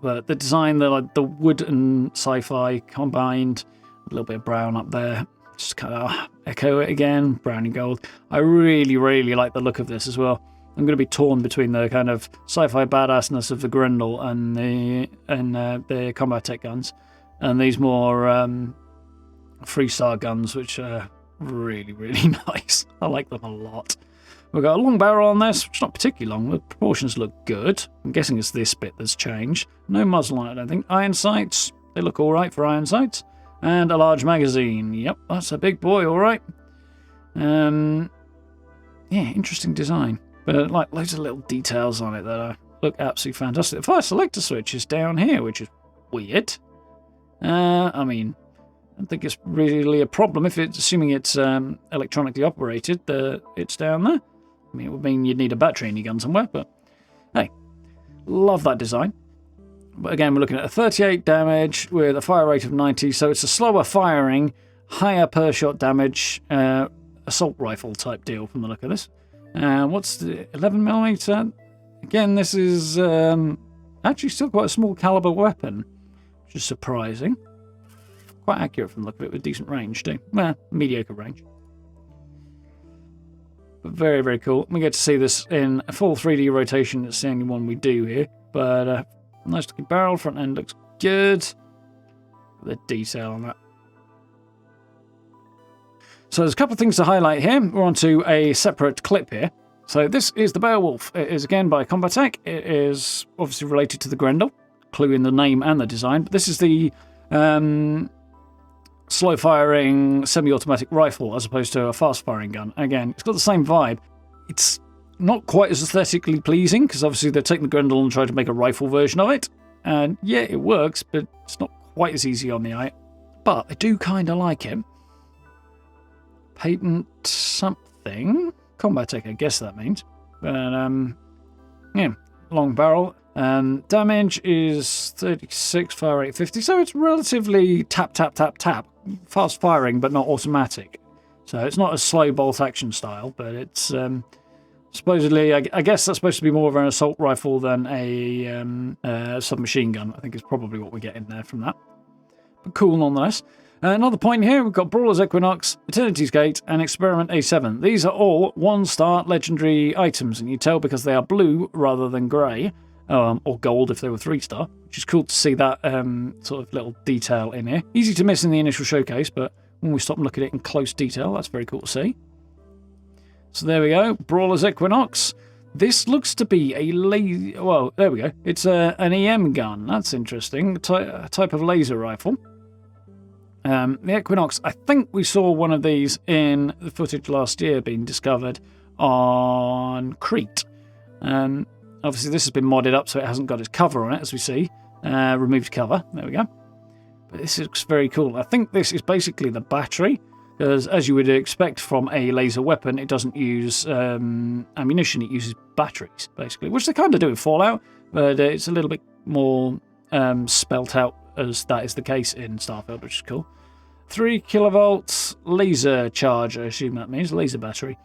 But the design, the wood and sci-fi combined, a little bit of brown up there, just kind of echo it again, brown and gold. I really, really like the look of this as well. I'm going to be torn between the kind of sci-fi badassness of the Grendel and the combat tech guns, and these more Freestar guns, which are really, really nice. I like them a lot. We've got a long barrel on this, which is not particularly long. The proportions look good. I'm guessing it's this bit that's changed. No muzzle on it, I don't think. Iron sights. They look all right for iron sights. And a large magazine. Yep, that's a big boy, all right. Yeah, interesting design. But like loads of little details on it that look absolutely fantastic. The fire selector switch is down here, which is weird. I mean, I don't think it's really a problem if it's assuming it's electronically operated. It's down there. I mean, it would mean you'd need a battery in your gun somewhere, but hey, love that design. But again, we're looking at a 38 damage with a fire rate of 90, so it's a slower firing, higher per shot damage, assault rifle type deal from the look of this. What's the 11mm? Again, this is actually still quite a small caliber weapon, which is surprising. Quite accurate from the look of it, with decent range too. Well, mediocre range. But very, very cool. We get to see this in a full 3D rotation. It's the only one we do here. But nice looking barrel. Front end looks good. The detail on that. So there's a couple of things to highlight here. We're on to a separate clip here. So this is the Beowulf. It is again by Combatech. It is obviously related to the Grendel. Clue in the name and the design. But this is the slow-firing semi-automatic rifle as opposed to a fast-firing gun. Again, it's got the same vibe. It's not quite as aesthetically pleasing, because obviously they've taken the Grendel and tried to make a rifle version of it. And yeah, it works, but it's not quite as easy on the eye. But I do kind of like it. Patent something. Combatech, I guess that means. But, yeah, long barrel. Damage is 36, fire rate 50, so it's relatively tap, tap, tap, tap. Fast firing, but not automatic. So it's not a slow bolt action style, but it's supposedly, I guess that's supposed to be more of an assault rifle than a submachine gun. I think is probably what we get in there from that. But cool nonetheless. Another point here, we've got Brawler's Equinox, Eternity's Gate, and Experiment A7. These are all 1-star legendary items, and you tell because they are blue rather than grey. Or gold if they were 3-star, which is cool to see that sort of little detail in here. Easy to miss in the initial showcase, but when we stop and look at it in close detail, that's very cool to see. So there we go, Brawler's Equinox. This looks to be a laser... Well, there we go. It's an EM gun. That's interesting. A type of laser rifle. The Equinox, I think we saw one of these in the footage last year being discovered on Crete. Obviously, this has been modded up, so it hasn't got its cover on it, as we see. Removed cover. There we go. But this looks very cool. I think this is basically the battery, because as you would expect from a laser weapon, it doesn't use ammunition. It uses batteries, basically, which they kind of do in Fallout, but it's a little bit more spelt out as that is the case in Starfield, which is cool. 3 kilovolts laser charge, I assume that means, laser battery.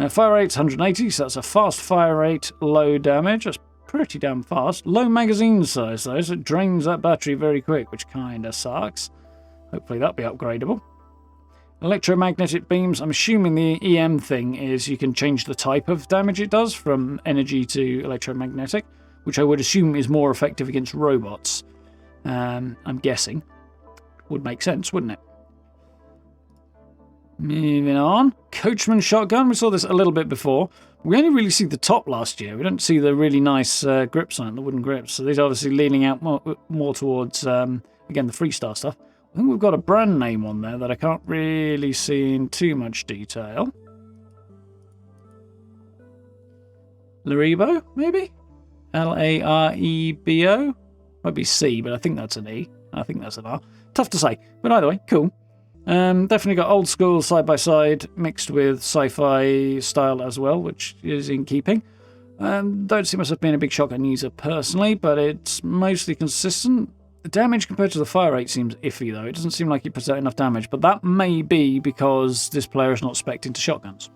Fire rate's 180, so that's a fast fire rate, low damage. That's pretty damn fast. Low magazine size, though, so it drains that battery very quick, which kind of sucks. Hopefully that'll be upgradable. Electromagnetic beams, I'm assuming the EM thing is you can change the type of damage it does from energy to electromagnetic, which I would assume is more effective against robots. I'm guessing. Would make sense, wouldn't it? Moving on. Coachman shotgun. We saw this a little bit before. We only really see the top last year. We don't see the really nice grips on it, the wooden grips. So these are obviously leaning out more towards, again, the Freestar stuff. I think we've got a brand name on there that I can't really see in too much detail. Larebo, maybe? Larebo? Might be C, but I think that's an E. I think that's an R. Tough to say. But either way, cool. Definitely got old school side-by-side mixed with sci-fi style as well, which is in keeping. Don't see myself being a big shotgun user personally, but it's mostly consistent. The damage compared to the fire rate seems iffy, though. It doesn't seem like it puts out enough damage, but that may be because this player is not spec'd into shotguns.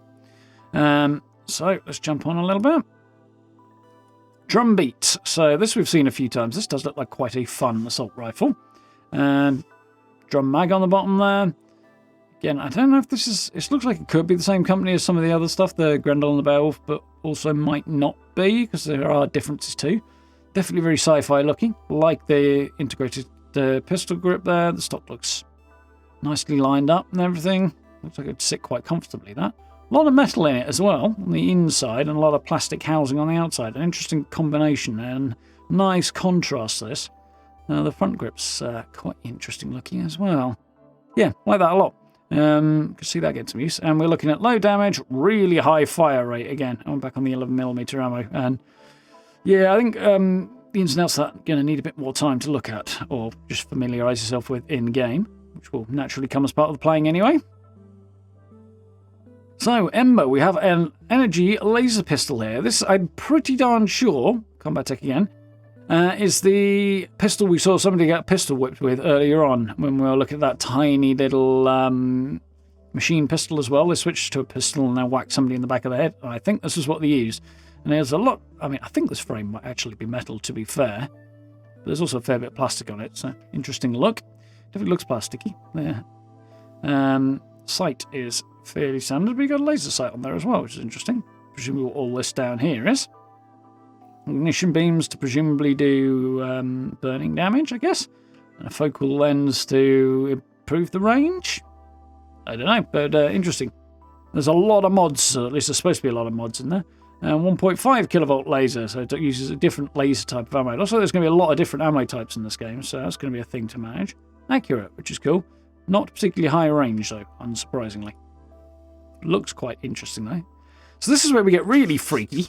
So let's jump on a little bit. Drum beat. So this we've seen a few times. This does look like quite a fun assault rifle. Drum mag on the bottom there. Again, I don't know if this is... It looks like it could be the same company as some of the other stuff, the Grendel and the Beowulf, but also might not be, because there are differences too. Definitely very sci-fi looking. Like the integrated pistol grip there. The stock looks nicely lined up and everything. Looks like it'd sit quite comfortably, that. A lot of metal in it as well, on the inside, and a lot of plastic housing on the outside. An interesting combination and nice contrast, this. The front grip's quite interesting looking as well. Yeah, like that a lot. Can see that getting some use. And we're looking at low damage, really high fire rate again. I'm back on the 11mm ammo. And yeah, I think the ins and outs of that are going to need a bit more time to look at, or just familiarise yourself with in-game, which will naturally come as part of the playing anyway. So, Ember, we have an energy laser pistol here. This, I'm pretty darn sure, Combat Tech again, is the pistol we saw somebody get pistol whipped with earlier on when we were looking at that tiny little machine pistol as well. They switched to a pistol and now whacked somebody in the back of the head. I think this is what they used. And there's a lot... I mean, I think this frame might actually be metal, to be fair. But there's also a fair bit of plastic on it, so interesting look. Definitely looks plasticky. There. Sight is fairly standard, but you got a laser sight on there as well, which is interesting. Presumably what all this down here is. Ignition beams to presumably do burning damage, I guess. And a focal lens to improve the range. I don't know, but interesting. There's a lot of mods, at least there's supposed to be a lot of mods in there. 1.5 kilovolt laser, so it uses a different laser type of ammo. Also, there's going to be a lot of different ammo types in this game, so that's going to be a thing to manage. Accurate, which is cool. Not particularly high range, though, unsurprisingly. Looks quite interesting, though. So this is where we get really freaky.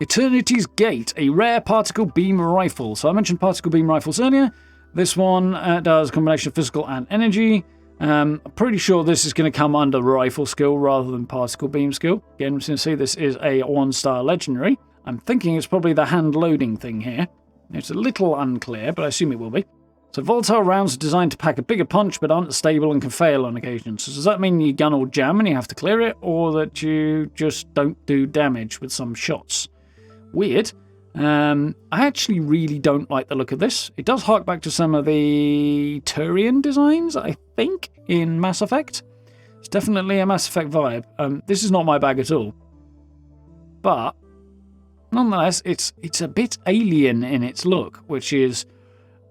Eternity's Gate, a rare particle beam rifle. So I mentioned particle beam rifles earlier. This one does a combination of physical and energy. I'm pretty sure this is going to come under rifle skill rather than particle beam skill. Again, we're going to see this is a 1-star legendary. I'm thinking it's probably the hand loading thing here. It's a little unclear, but I assume it will be. So volatile rounds are designed to pack a bigger punch but aren't stable and can fail on occasion. So does that mean your gun will jam and you have to clear it, or that you just don't do damage with some shots? Weird. I actually really don't like the look of this. It does hark back to some of the Turian designs, I think, in Mass Effect. It's definitely a Mass Effect vibe. This is not my bag at all. But, nonetheless, it's a bit alien in its look, which is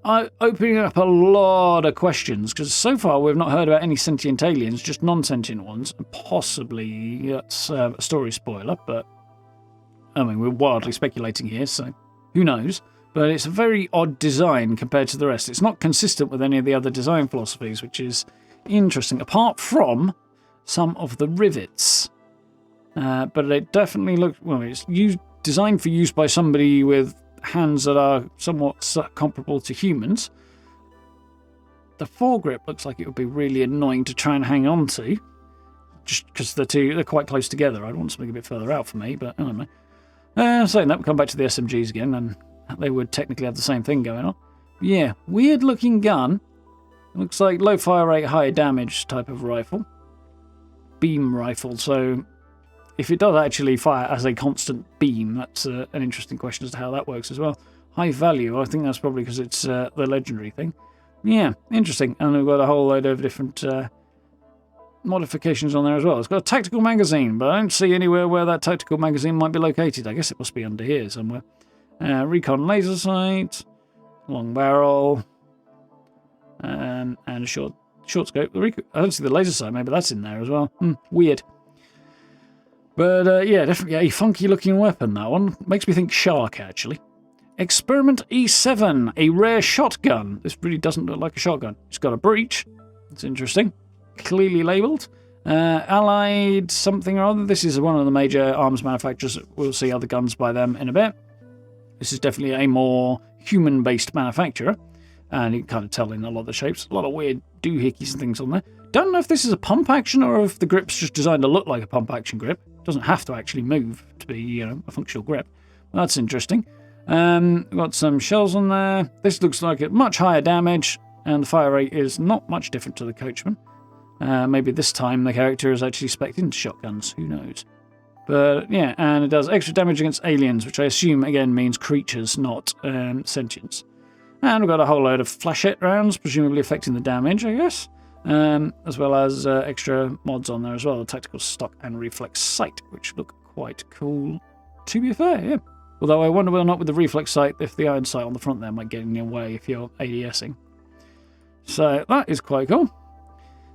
opening up a lot of questions, because so far we've not heard about any sentient aliens, just non-sentient ones. Possibly that's a story spoiler, but I mean, we're wildly speculating here, so who knows? But it's a very odd design compared to the rest. It's not consistent with any of the other design philosophies, which is interesting, apart from some of the rivets. But it definitely looks... Well, it's designed for use by somebody with hands that are somewhat comparable to humans. The foregrip looks like it would be really annoying to try and hang on to, just because they're quite close together. I'd want something a bit further out for me, but I don't know. Saying that, we'll come back to the SMGs again, and they would technically have the same thing going on. Yeah, weird looking gun. It looks like low fire rate, high damage type of rifle. Beam rifle, so if it does actually fire as a constant beam, that's an interesting question as to how that works as well. High value, I think that's probably because it's the legendary thing. Yeah, interesting. And we've got a whole load of different modifications on there as well. It's got a tactical magazine, but I don't see anywhere where that tactical magazine might be located. I guess it must be under here somewhere. Recon laser sight, long barrel, and a short scope. I don't see the laser sight. Maybe that's in there as well. Weird. But yeah, definitely a funky looking weapon, that one. Makes me think shark, actually. Experiment E7, a rare shotgun. This really doesn't look like a shotgun. It's got a breech. It's interesting. Clearly labelled. Allied something or other. This is one of the major arms manufacturers. We'll see other guns by them in a bit. This is definitely a more human-based manufacturer. And you can kind of tell in a lot of the shapes. A lot of weird doohickeys and things on there. Don't know if this is a pump action or if the grip's just designed to look like a pump action grip. It doesn't have to actually move to be, a functional grip. Well, that's interesting. We've got some shells on there. This looks like a much higher damage, and the fire rate is not much different to the Coachman. Maybe this time the character is actually spec'd into shotguns. Who knows? But yeah, and it does extra damage against aliens, which I assume again means creatures, not sentients. And we've got a whole load of flashette rounds, presumably affecting the damage, I guess. As well as extra mods on there as well, tactical stock and reflex sight, which look quite cool, to be fair, yeah. Although I wonder whether or not with the reflex sight, if the iron sight on the front there might get in your way if you're ADSing. So that is quite cool.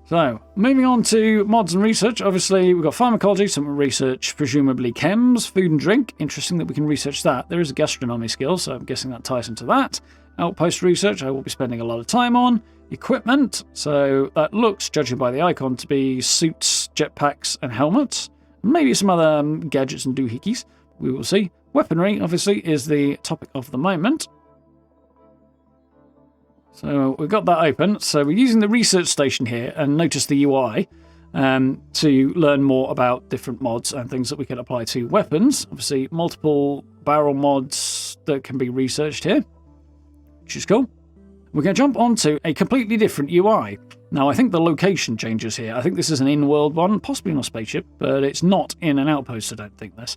So, moving on to mods and research. Obviously, we've got pharmacology, some research, presumably chems, food and drink. Interesting that we can research that. There is a gastronomy skill, so I'm guessing that ties into that. Outpost research, I will be spending a lot of time on. Equipment, so that looks, judging by the icon, to be suits, jetpacks, and helmets. Maybe some other gadgets and doohickeys. We will see. Weaponry, obviously, is the topic of the moment. So we've got that open. So we're using the research station here, and notice the UI, to learn more about different mods and things that we can apply to weapons. Obviously, multiple barrel mods that can be researched here, which is cool. We're going to jump onto a completely different UI. Now, I think the location changes here. I think this is an in-world one, possibly on a spaceship, but it's not in an outpost, I don't think this.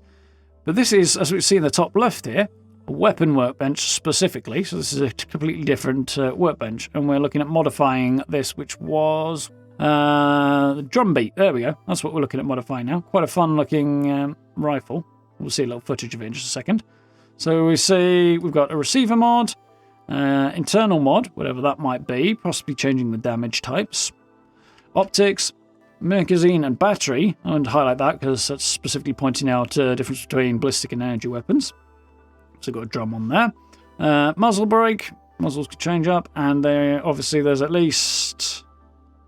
But this is, as we see in the top left here, a weapon workbench specifically. So this is a completely different workbench. And we're looking at modifying this, which was the drum beat. There we go. That's what we're looking at modifying now. Quite a fun-looking rifle. We'll see a little footage of it in just a second. So we see we've got a receiver mod, internal mod, whatever that might be, possibly changing the damage types. Optics, magazine and battery. I want to highlight that because that's specifically pointing out the difference between ballistic and energy weapons. So got a drum on there. Muzzle brake. Muzzles could change up. And obviously there's at least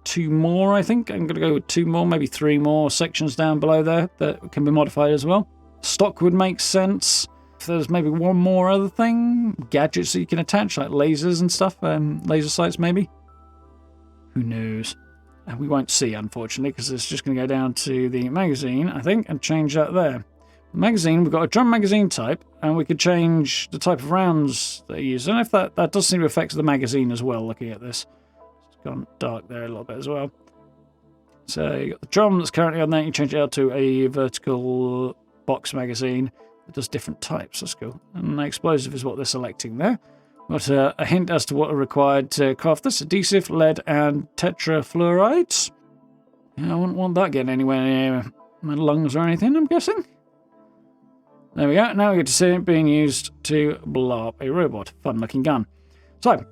2 more, I think. I'm going to go with 2 more, maybe 3 more sections down below there that can be modified as well. Stock would make sense. If there's maybe 1 more other thing. Gadgets that you can attach, like lasers and stuff. Laser sights, maybe. Who knows? We won't see, unfortunately, because it's just going to go down to the magazine, I think, and change that there. Magazine, we've got a drum magazine type, and we could change the type of rounds that you use. And if that does seem to affect the magazine as well, looking at this. It's gone dark there a little bit as well. So you got the drum that's currently on there, you change it out to a vertical box magazine that does different types. That's cool. And the explosive is what they're selecting there. Got a hint as to what are required to craft this. Adhesive, lead, and tetrafluorides. Yeah, I wouldn't want that getting anywhere near my lungs or anything, I'm guessing. There we go. Now we get to see it being used to blow up a robot. Fun-looking gun. So,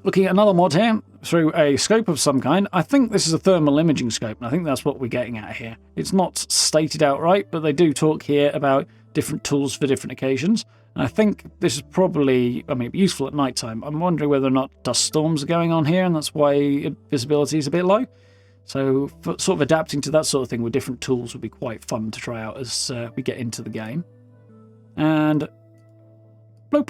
looking at another mod here, through a scope of some kind. I think this is a thermal imaging scope, and I think that's what we're getting at here. It's not stated outright, but they do talk here about different tools for different occasions. And I think this is probably, it'd be useful at night time. I'm wondering whether or not dust storms are going on here, and that's why visibility is a bit low. So sort of adapting to that sort of thing with different tools would be quite fun to try out as we get into the game. And bloop.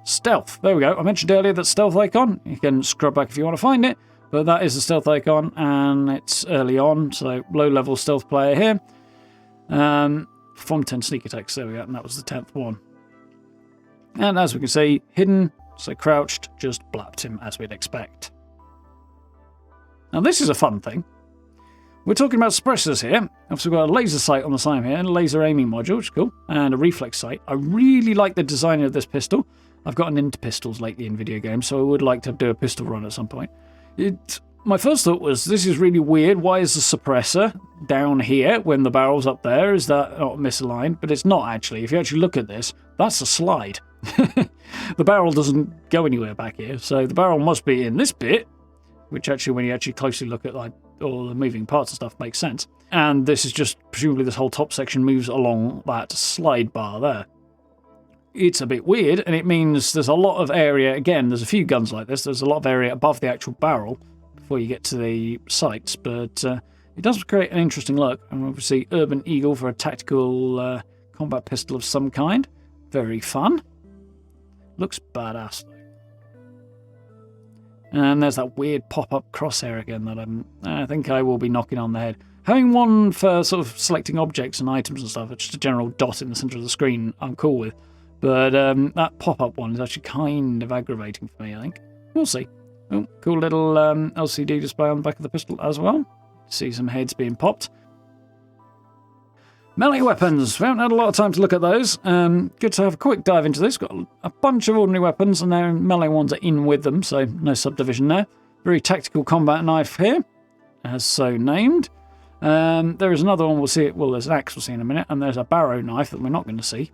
Stealth. There we go. I mentioned earlier that stealth icon. You can scrub back if you want to find it. But that is the stealth icon, and it's early on. So low-level stealth player here. Perform 10 sneak attacks. There we go. And that was the 10th one. And as we can see, hidden, so crouched, just blapped him as we'd expect. Now this is a fun thing. We're talking about suppressors here. Obviously we've got a laser sight on the side here, and a laser aiming module, which is cool, and a reflex sight. I really like the design of this pistol. I've gotten into pistols lately in video games, so I would like to do a pistol run at some point. My first thought was, this is really weird. Why is the suppressor down here when the barrel's up there? Is that not misaligned? But it's not actually. If you actually look at this, that's a slide. The barrel doesn't go anywhere back here, so the barrel must be in this bit, which actually, when you actually closely look at like all the moving parts and stuff, makes sense. And this is just, presumably this whole top section moves along that slide bar there. It's a bit weird, and it means there's a lot of area. Again, there's a few guns like this. There's a lot of area above the actual barrel before you get to the sights, but it does create an interesting look. And obviously, Urban Eagle for a tactical combat pistol of some kind. Very fun. Looks badass, though. And there's that weird pop-up crosshair again that I think I will be knocking on the head. Having one for sort of selecting objects and items and stuff, it's just a general dot in the centre of the screen, I'm cool with. But that pop-up one is actually kind of aggravating for me, I think. We'll see. Oh, cool little LCD display on the back of the pistol as well. See some heads being popped. Melee weapons. We haven't had a lot of time to look at those. Good to have a quick dive into this. Got a bunch of ordinary weapons, and their melee ones are in with them, so no subdivision there. Very tactical combat knife here, as so named. There is another one we'll see. Well, there's an axe we'll see in a minute, and there's a barrow knife that we're not going to see.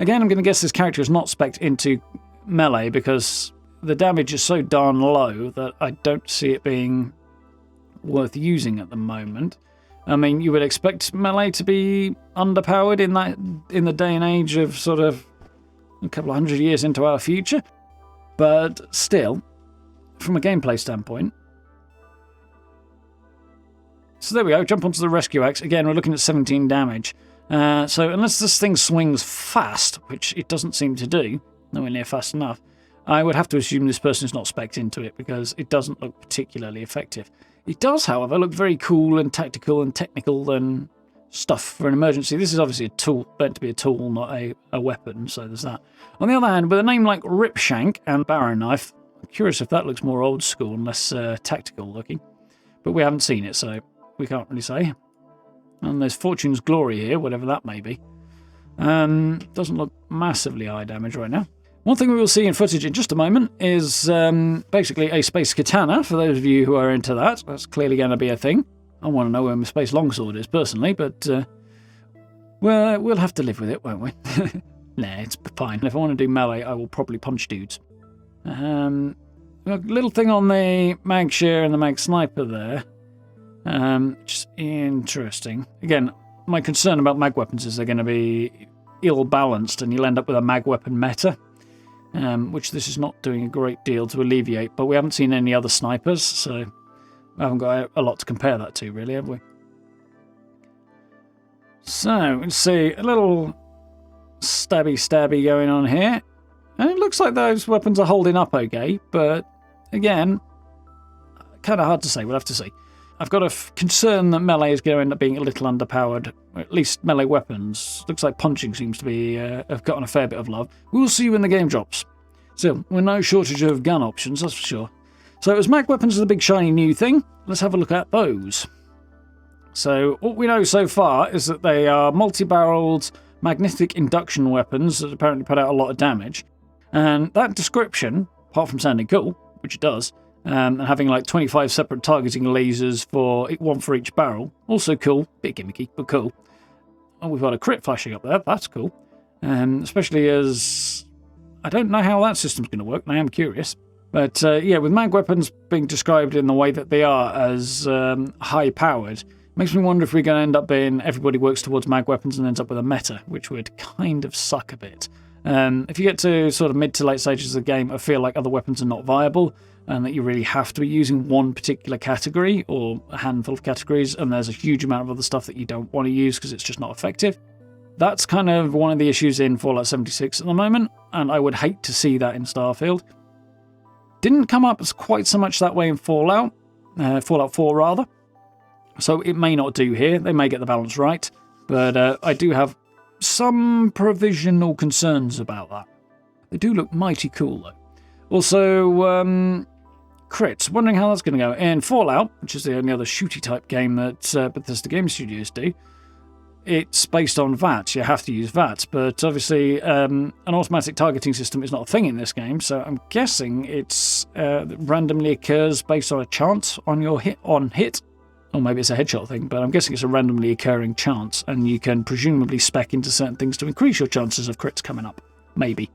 Again, I'm going to guess this character is not spec'd into melee because the damage is so darn low that I don't see it being worth using at the moment. I mean, you would expect melee to be underpowered in the day and age of sort of a couple of hundred years into our future, but still, from a gameplay standpoint. So there we go. Jump onto the rescue axe. Again, we're looking at 17 damage. So unless this thing swings fast, which it doesn't seem to do, nowhere near fast enough, I would have to assume this person is not spec'd into it because it doesn't look particularly effective. It does, however, look very cool and tactical and technical and stuff for an emergency. This is obviously a tool, meant to be a tool, not a weapon, so there's that. On the other hand, with a name like Ripshank and Barrow Knife, I'm curious if that looks more old school and less tactical looking. But we haven't seen it, so we can't really say. And there's Fortune's Glory here, whatever that may be. Doesn't look massively high damage right now. One thing we will see in footage in just a moment is basically a space katana, for those of you who are into that. That's clearly going to be a thing. I want to know where my space longsword is, personally, but well, we'll have to live with it, won't we? Nah, it's fine. If I want to do melee, I will probably punch dudes. A little thing on the mag share and the mag sniper there. Just interesting. Again, my concern about mag weapons is they're going to be ill-balanced and you'll end up with a mag weapon meta. Which this is not doing a great deal to alleviate, but we haven't seen any other snipers, so we haven't got a lot to compare that to, really, have we? So, let's see, a little stabby going on here, and it looks like those weapons are holding up okay, but again, kind of hard to say, we'll have to see. I've got a concern that melee is going to end up being a little underpowered, or at least melee weapons. Looks like punching seems to be have gotten a fair bit of love. We'll see when the game drops. Still, we're no shortage of gun options, that's for sure. So as mag weapons are the big shiny new thing, let's have a look at those. So what we know so far is that they are multi-barreled magnetic induction weapons that apparently put out a lot of damage. And that description, apart from sounding cool, which it does, and having like 25 separate targeting lasers for one for each barrel. Also cool, bit gimmicky, but cool. Oh, we've got a crit flashing up there, that's cool. Especially as I don't know how that system's going to work, and I am curious. But yeah, with mag weapons being described in the way that they are as high-powered, makes me wonder if we're going to end up being everybody works towards mag weapons and ends up with a meta, which would kind of suck a bit. If you get to sort of mid to late stages of the game, I feel like other weapons are not viable, and that you really have to be using one particular category or a handful of categories, and there's a huge amount of other stuff that you don't want to use because it's just not effective. That's kind of one of the issues in Fallout 76 at the moment, and I would hate to see that in Starfield. Didn't come up as quite so much that way in Fallout 4 rather, so it may not do here. They may get the balance right, but I do have some provisional concerns about that. They do look mighty cool though. Also, crits. Wondering how that's going to go. In Fallout, which is the only other shooty type game that Bethesda Game Studios do, it's based on VATS. You have to use VATS, but obviously an automatic targeting system is not a thing in this game, so I'm guessing it's randomly occurs based on a chance on your hit. Or maybe it's a headshot thing, but I'm guessing it's a randomly occurring chance, and you can presumably spec into certain things to increase your chances of crits coming up. Maybe.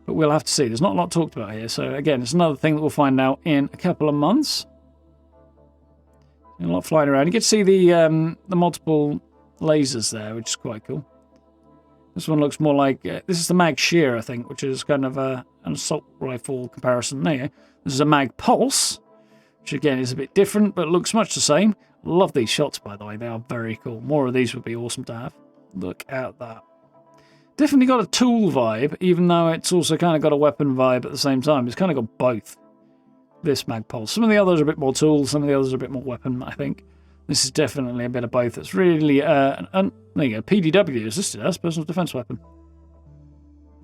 But we'll have to see. There's not a lot talked about here, so again, it's another thing that we'll find out in a couple of months. A lot flying around. You get to see the multiple lasers there, which is quite cool. This one looks more like... this is the Mag Shear, I think, which is kind of an assault rifle comparison there. This is a Mag Pulse, which again is a bit different, but looks much the same. Love these shots, by the way. They are very cool. More of these would be awesome to have. Look at that. Definitely got a tool vibe, even though it's also kind of got a weapon vibe at the same time. It's kind of got both, this Mag Pulse. Some of the others are a bit more tool, some of the others are a bit more weapon, I think. This is definitely a bit of both. It's really, there you go, PDW is listed as personal defense weapon.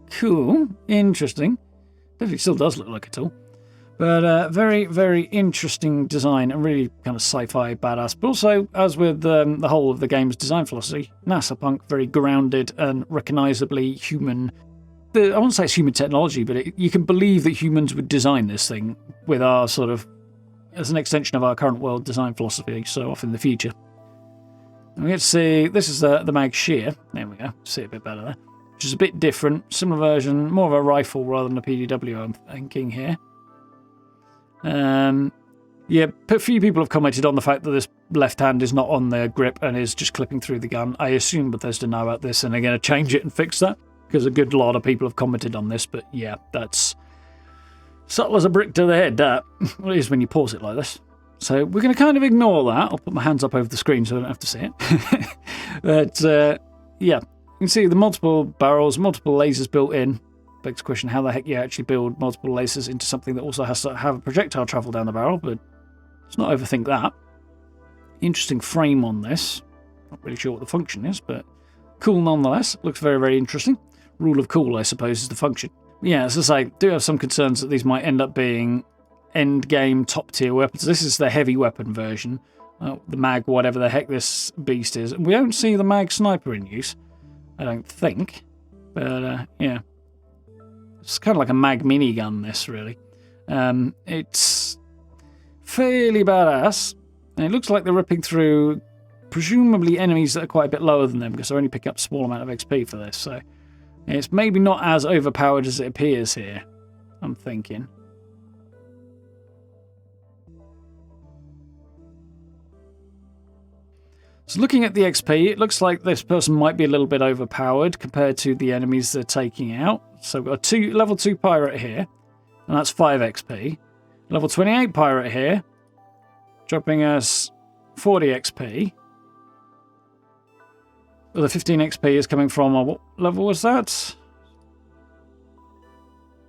Cool, interesting. Definitely still does look like a tool. But very, very interesting design and really kind of sci-fi badass. But also, as with the whole of the game's design philosophy, NASA Punk, very grounded and recognisably human. I won't say it's human technology, but you can believe that humans would design this thing with our sort of, as an extension of our current world design philosophy, so off in the future. And we get to see, this is the Mag Shear. There we go, see it a bit better there. Which is a bit different, similar version, more of a rifle rather than a PDW, I'm thinking here. Yeah, a few people have commented on the fact that this left hand is not on the grip and is just clipping through the gun. I assume Bethesda know about this and are going to change it and fix that, because a good lot of people have commented on this, but yeah, that's subtle as a brick to the head, that. Well, it is when you pause it like this. So we're going to kind of ignore that. I'll put my hands up over the screen so I don't have to see it. But yeah, you can see the multiple barrels, multiple lasers built in. Begs the question how the heck you actually build multiple lasers into something that also has to have a projectile travel down the barrel, but let's not overthink that. Interesting frame on this. Not really sure what the function is, but cool nonetheless. Looks very, very interesting. Rule of cool, I suppose, is the function. Yeah, as I say, do have some concerns that these might end up being end-game top-tier weapons. This is the heavy weapon version. The mag, whatever the heck this beast is. We don't see the mag sniper in use, I don't think. But, yeah. It's kind of like a mag minigun, this, really. It's fairly badass. And it looks like they're ripping through, presumably, enemies that are quite a bit lower than them, because they're only picking up a small amount of XP for this. So it's maybe not as overpowered as it appears here, I'm thinking. So looking at the XP, it looks like this person might be a little bit overpowered compared to the enemies they're taking out. So we've got a level 2 pirate here, and that's 5 XP. Level 28 pirate here, dropping us 40 XP. Well, the 15 XP is coming from, what level was that?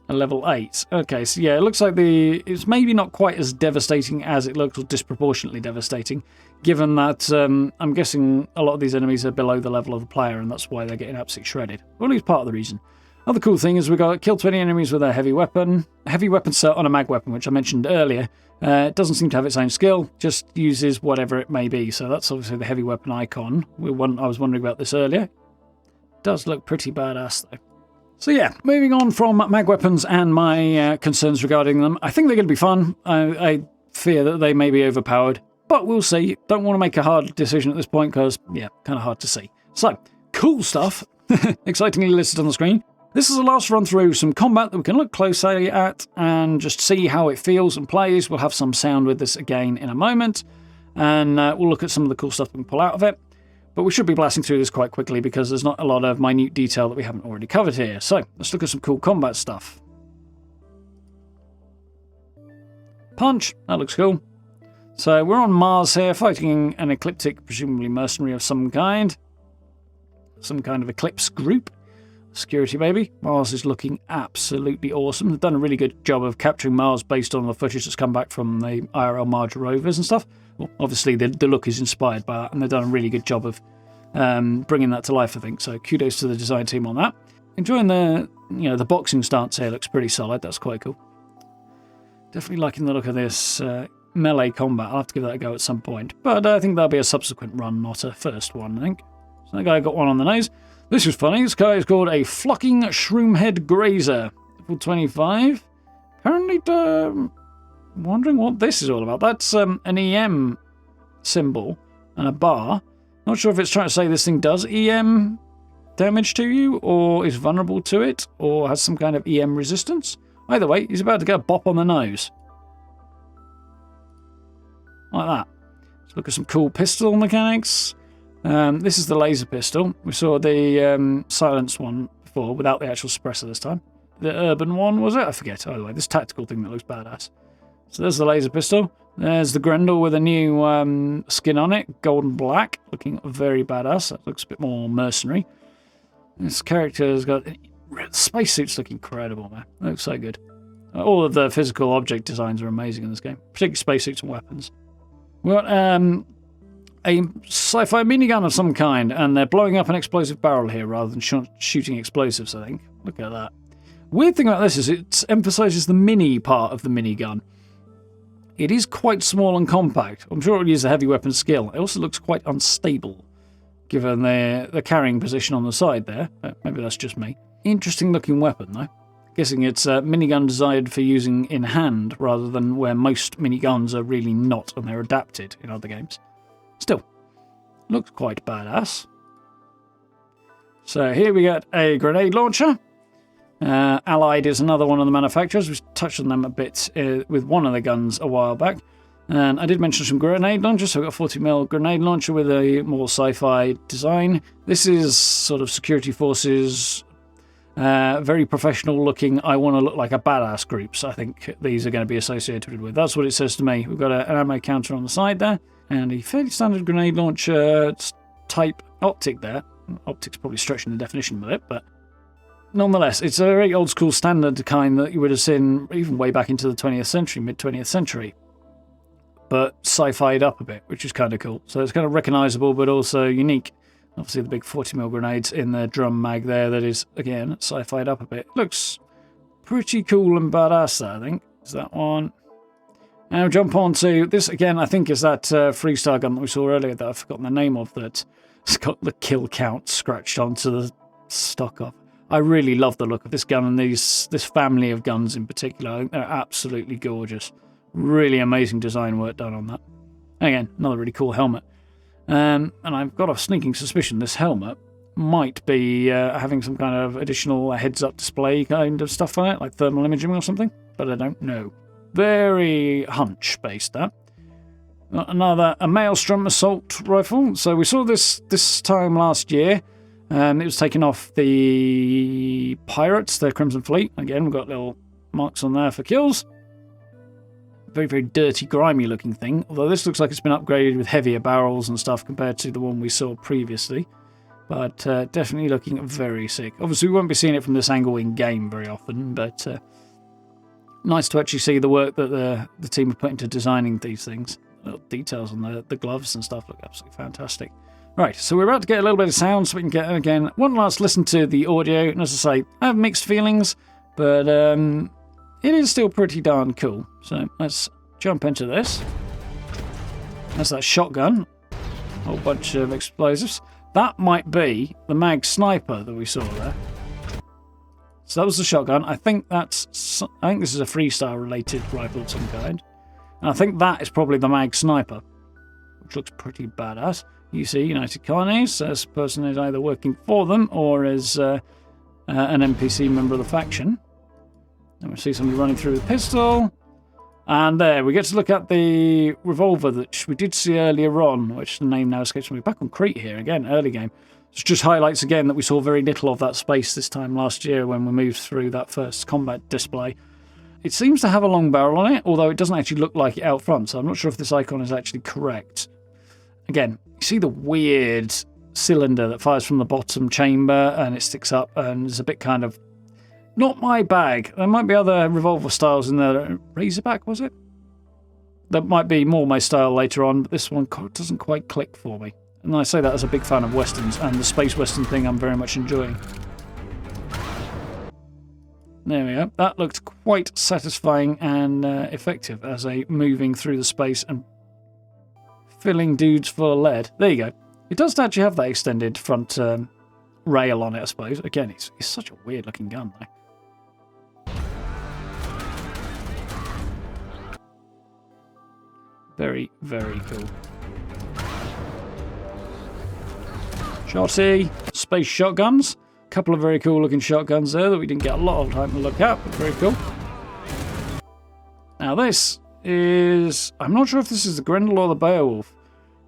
A level 8. Okay, so yeah, it looks like it's maybe not quite as devastating as it looks, or disproportionately devastating, given that I'm guessing a lot of these enemies are below the level of the player, and that's why they're getting absolutely shredded. Or at least part of the reason. Other cool thing is we've got kill 20 enemies with a heavy weapon set on a mag weapon, which I mentioned earlier. It doesn't seem to have its own skill, just uses whatever it may be. So that's obviously the heavy weapon icon. I was wondering about this earlier. It does look pretty badass, though. So yeah, moving on from mag weapons and my concerns regarding them, I think they're going to be fun. I fear that they may be overpowered, but we'll see. Don't want to make a hard decision at this point because, yeah, kind of hard to see. So, cool stuff, excitingly listed on the screen. This is the last run through some combat that we can look closely at and just see how it feels and plays. We'll have some sound with this again in a moment, and we'll look at some of the cool stuff we can pull out of it. But we should be blasting through this quite quickly because there's not a lot of minute detail that we haven't already covered here. So, let's look at some cool combat stuff. Punch, that looks cool. So, we're on Mars here, fighting an ecliptic, presumably mercenary of some kind. Some kind of Eclipse group. Security, baby. Mars is looking absolutely awesome. They've done a really good job of capturing Mars based on the footage that's come back from the IRL Mars rovers and stuff. Well, obviously, the look is inspired by that, and they've done a really good job of bringing that to life, I think. So kudos to the design team on that. Enjoying the boxing stance here. Looks pretty solid. That's quite cool. Definitely liking the look of this melee combat. I'll have to give that a go at some point. But I think that'll be a subsequent run, not a first one, I think. So that guy got one on the nose. This is funny. This guy is called a Flocking Shroomhead Grazer. Level 25. Apparently, wondering what this is all about. That's an EM symbol and a bar. Not sure if it's trying to say this thing does EM damage to you, or is vulnerable to it, or has some kind of EM resistance. Either way, he's about to get a bop on the nose. Like that. Let's look at some cool pistol mechanics. This is the laser pistol. We saw the silenced one before, without the actual suppressor this time. The urban one, was it? I forget. Either way, this tactical thing that looks badass. So there's the laser pistol. There's the Grendel with a new skin on it, gold and black, looking very badass. That looks a bit more mercenary. This character's got... Spacesuits look incredible, man. They look so good. All of the physical object designs are amazing in this game, particularly spacesuits and weapons. We've got a sci-fi minigun of some kind, and they're blowing up an explosive barrel here rather than shooting explosives, I think. Look at that. Weird thing about this is it emphasises the mini part of the minigun. It is quite small and compact. I'm sure it'll use a heavy weapon skill. It also looks quite unstable, given the carrying position on the side there. Maybe that's just me. Interesting looking weapon, though. Guessing it's a minigun designed for using in hand, rather than where most miniguns are really not, and they're adapted in other games. Still, looks quite badass. So here we get a grenade launcher. Allied is another one of the manufacturers. We touched on them a bit with one of the guns a while back. And I did mention some grenade launchers, so we've got a 40mm grenade launcher with a more sci-fi design. This is sort of security forces, very professional looking, I want to look like a badass groups, I think these are going to be associated with. That's what it says to me. We've got an ammo counter on the side there, and a fairly standard grenade launcher type optic there. Optic's probably stretching the definition of it, but nonetheless, it's a very old school standard kind that you would have seen even way back into the 20th century, mid-20th century. But sci-fi'd up a bit, which is kind of cool. So it's kind of recognisable, but also unique. Obviously the big 40mm grenades in the drum mag there that is, again, sci-fi'd up a bit. Looks pretty cool and badass there, I think. Is that one? And we'll jump on to this, again, I think is that freestyle gun that we saw earlier that I've forgotten the name of, that's got the kill count scratched onto the stock of. I really love the look of this gun and this family of guns in particular. I think they're absolutely gorgeous. Really amazing design work done on that. Again, another really cool helmet. And I've got a sneaking suspicion this helmet might be having some kind of additional heads-up display kind of stuff on it, like thermal imaging or something, but I don't know. Very hunch-based, that. A Maelstrom assault rifle. So we saw this time last year. It was taken off the pirates, the Crimson Fleet. Again, we've got little marks on there for kills. Very, very dirty, grimy looking thing. Although this looks like it's been upgraded with heavier barrels and stuff compared to the one we saw previously. But definitely looking very sick. Obviously, we won't be seeing it from this angle in-game very often, but nice to actually see the work that the team have put into designing these things. Little details on the gloves and stuff look absolutely fantastic. Right, so we're about to get a little bit of sound so we can get, again, one last listen to the audio. And as I say, I have mixed feelings, but it is still pretty darn cool. So let's jump into this. That's that shotgun. A whole bunch of explosives. That might be the mag sniper that we saw there. So that was the shotgun. I think this is a freestyle related rifle of some kind. And I think that is probably the mag sniper, which looks pretty badass. You see United Colonies, this person is either working for them or is an NPC member of the faction. And we see somebody running through with a pistol. And there, we get to look at the revolver that we did see earlier on, which the name now escapes me. Back on Crete here, again, early game. It just highlights again that we saw very little of that space this time last year when we moved through that first combat display. It seems to have a long barrel on it, although it doesn't actually look like it out front, so I'm not sure if this icon is actually correct. Again, you see the weird cylinder that fires from the bottom chamber and it sticks up and is a bit kind of not my bag. There might be other revolver styles in there. Razorback, was it? That might be more my style later on, but this one doesn't quite click for me. And I say that as a big fan of westerns, and the space western thing I'm very much enjoying. There we go. That looked quite satisfying and effective as a moving through the space and filling dudes full of lead. There you go. It does actually have that extended front rail on it, I suppose. Again, it's such a weird looking gun, though. Very, very cool. Shotty. Space shotguns. A couple of very cool looking shotguns there that we didn't get a lot of time to look at, but very cool. Now this is... I'm not sure if this is the Grendel or the Beowulf.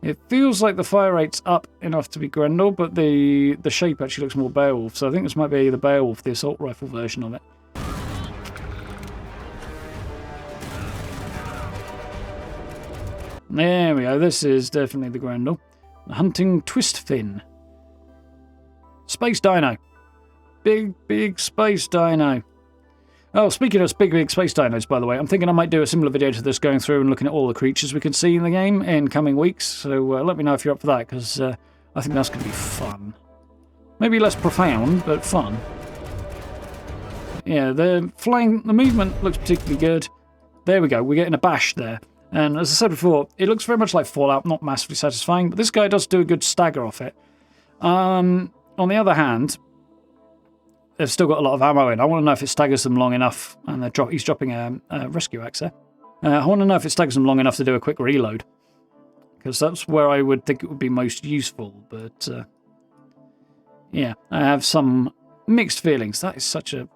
It feels like the fire rate's up enough to be Grendel, but the shape actually looks more Beowulf. So I think this might be the Beowulf, the assault rifle version of it. There we go. This is definitely the Grendel. The hunting twist fin. Space dino. Big, big space dino. Oh, speaking of big space dinos, by the way, I'm thinking I might do a similar video to this, going through and looking at all the creatures we can see in the game in coming weeks. So let me know if you're up for that, because I think that's going to be fun. Maybe less profound, but fun. Yeah, the movement looks particularly good. There we go. We're getting a bash there. And as I said before, it looks very much like Fallout, not massively satisfying, but this guy does do a good stagger off it. On the other hand, they've still got a lot of ammo in. I want to know if it staggers them long enough, and he's dropping a rescue axe there. I want to know if it staggers them long enough to do a quick reload, because that's where I would think it would be most useful. But yeah, I have some mixed feelings. That is such a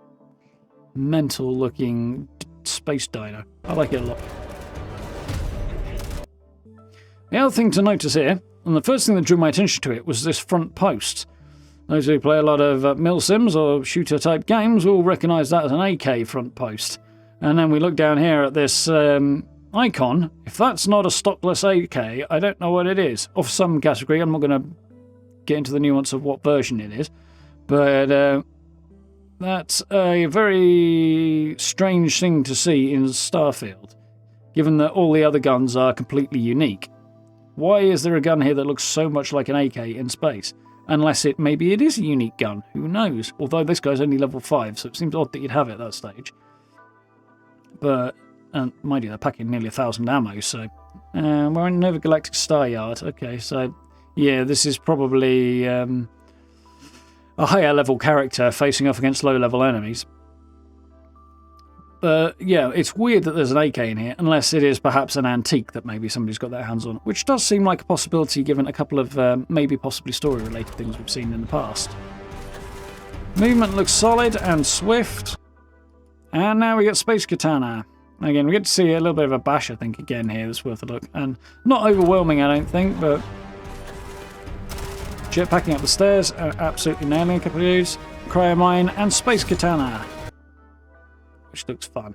mental-looking space dino. I like it a lot. The other thing to notice here, and the first thing that drew my attention to it, was this front post. Those who play a lot of mil sims or shooter-type games will recognise that as an AK front post. And then we look down here at this icon. If that's not a stockless AK, I don't know what it is. Of some category, I'm not going to get into the nuance of what version it is. But that's a very strange thing to see in Starfield, given that all the other guns are completely unique. Why is there a gun here that looks so much like an AK in space? Unless maybe it is a unique gun, who knows? Although this guy's only level 5, so it seems odd that you'd have it at that stage. But, mind you, they're packing nearly 1,000 ammo, so... we're in Nova Galactic Star Yard. Okay, so, yeah, this is probably a higher level character facing off against low level enemies. But, yeah, it's weird that there's an AK in here, unless it is perhaps an antique that maybe somebody's got their hands on, which does seem like a possibility given a couple of maybe possibly story-related things we've seen in the past. Movement looks solid and swift. And now we get Space Katana. Again, we get to see a little bit of a bash, I think, again here. That's worth a look. And not overwhelming, I don't think, but... Jetpacking up the stairs, absolutely nailing a couple of dudes. Cryomine and Space Katana, which looks fun.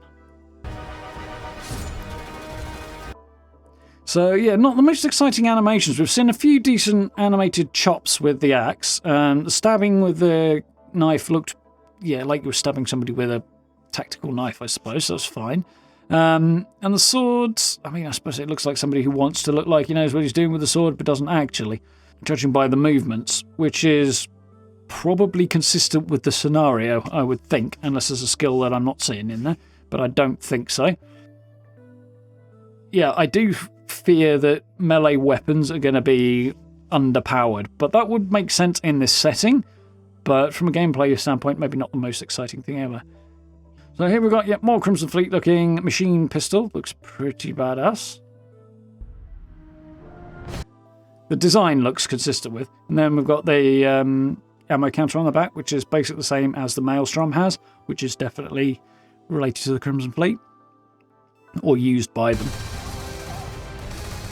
So, yeah, not the most exciting animations. We've seen a few decent animated chops with the axe. The stabbing with the knife looked, yeah, like you were stabbing somebody with a tactical knife, I suppose. That's fine. And the swords, I mean, I suppose it looks like somebody who wants to look like he knows what he's doing with the sword, but doesn't actually, judging by the movements, which is probably consistent with the scenario, I would think, unless there's a skill that I'm not seeing in there, but I don't think so. Yeah, I do fear that melee weapons are going to be underpowered, but that would make sense in this setting, but from a gameplay standpoint, maybe not the most exciting thing ever. So here we've got, yet more Crimson Fleet looking machine pistol, looks pretty badass. The design looks consistent with, and then we've got the ammo counter on the back, which is basically the same as the Maelstrom has, which is definitely related to the Crimson Fleet, or used by them.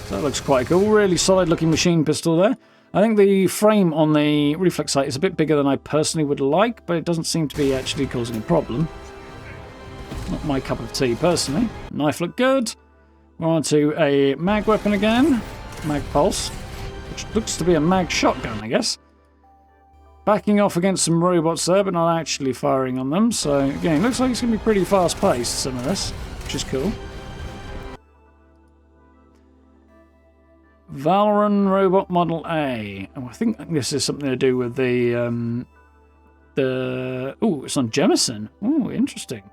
So that looks quite cool. Really solid looking machine pistol there. I think the frame on the reflex sight is a bit bigger than I personally would like, but it doesn't seem to be actually causing a problem. Not my cup of tea personally. Knife looked good. We're on to a mag weapon again. Mag pulse, which looks to be a mag shotgun, I guess. Backing off against some robots there, but not actually firing on them. So, again, looks like it's going to be pretty fast-paced, some of this, which is cool. Valorant Robot Model A. Oh, I think this is something to do with the the... Oh, it's on Jemison. Oh, interesting.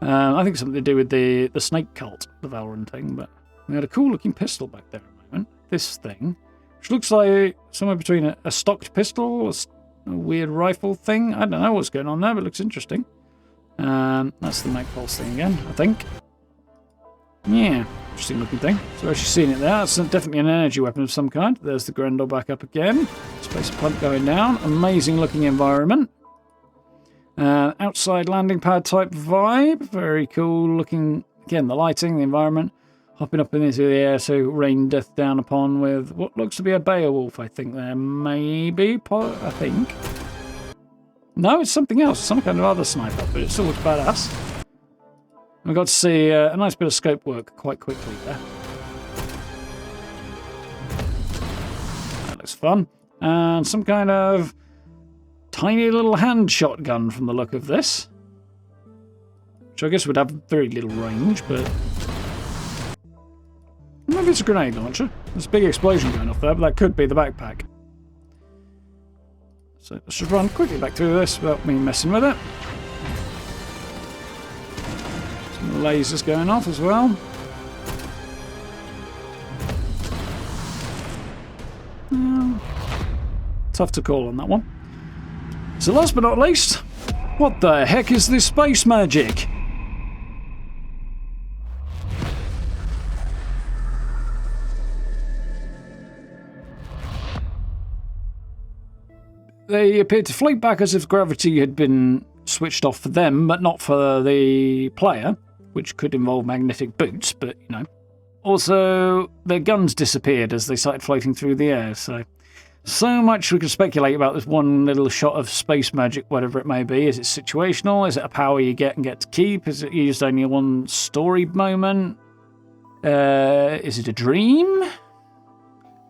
I think something to do with the snake cult, the Valorant thing, but we had a cool-looking pistol back there at the moment. This thing, which looks like somewhere between a stocked pistol, a weird rifle thing. I don't know what's going on there, but it looks interesting. That's the Mag Pulse thing again, I think. Yeah, interesting looking thing. So as you've seen it there, that's definitely an energy weapon of some kind. There's the Grendel back up again. Space pump going down. Amazing looking environment. Outside landing pad type vibe. Very cool looking. Again, the lighting, the environment. Hopping up into the air to rain death down upon with what looks to be a Beowulf, I think there. Maybe, I think. No, it's something else. Some kind of other sniper, but it still looks badass. We got to see a nice bit of scope work quite quickly there. That looks fun. And some kind of tiny little hand shotgun from the look of this. Which I guess would have very little range, but... maybe it's a grenade launcher. There's a big explosion going off there, but that could be the backpack. So let's just run quickly back through this without me messing with it. Some lasers going off as well. Tough to call on that one. So last but not least, what the heck is this space magic? They appeared to float back as if gravity had been switched off for them, but not for the player, which could involve magnetic boots, but, you know. Also, their guns disappeared as they started floating through the air, so much we could speculate about this one little shot of space magic, whatever it may be. Is it situational? Is it a power you get and get to keep? Is it used only in one story moment? Is it a dream?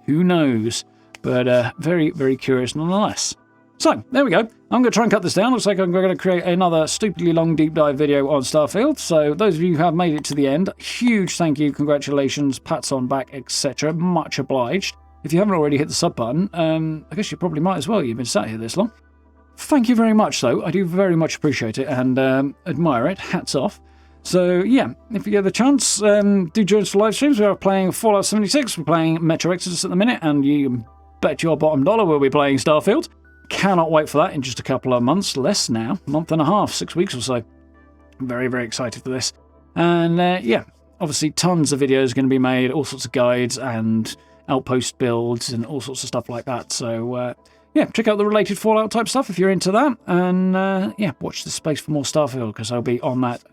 Who knows? But very, very curious nonetheless. So, there we go. I'm going to try and cut this down. Looks like I'm going to create another stupidly long deep dive video on Starfield. So, those of you who have made it to the end, huge thank you, congratulations, pats on back, etc. Much obliged. If you haven't already hit the sub button, I guess you probably might as well. You've been sat here this long. Thank you very much, though. I do very much appreciate it and admire it. Hats off. So, yeah, if you get the chance, do join us for live streams. We are playing Fallout 76. We're playing Metro Exodus at the minute, and you bet your bottom dollar we'll be playing Starfield. Cannot wait for that in just a couple of months. Less now. Month and a half, 6 weeks or so. Very, very excited for this. And, yeah, obviously tons of videos going to be made, all sorts of guides and outpost builds and all sorts of stuff like that. So, yeah, check out the related Fallout type stuff if you're into that. And, yeah, watch this space for more Starfield because I'll be on that.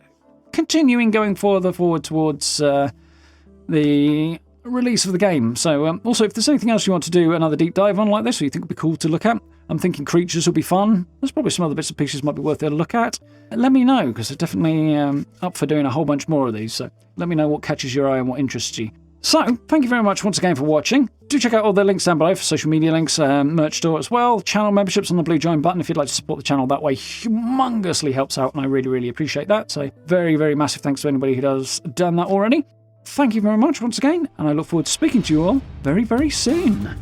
Continuing going forward towards the release of the game. So, also, if there's anything else you want to do another deep dive on like this, or you think would be cool to look at, I'm thinking creatures will be fun. There's probably some other bits and pieces might be worth a look at. Let me know, because I'm definitely up for doing a whole bunch more of these. So, let me know what catches your eye and what interests you. So, thank you very much once again for watching. Do check out all the links down below for social media links, merch store as well, channel memberships on the blue join button if you'd like to support the channel that way. Humongously helps out, and I really, really appreciate that. So, very, very massive thanks to anybody who has done that already. Thank you very much once again, and I look forward to speaking to you all very, very soon.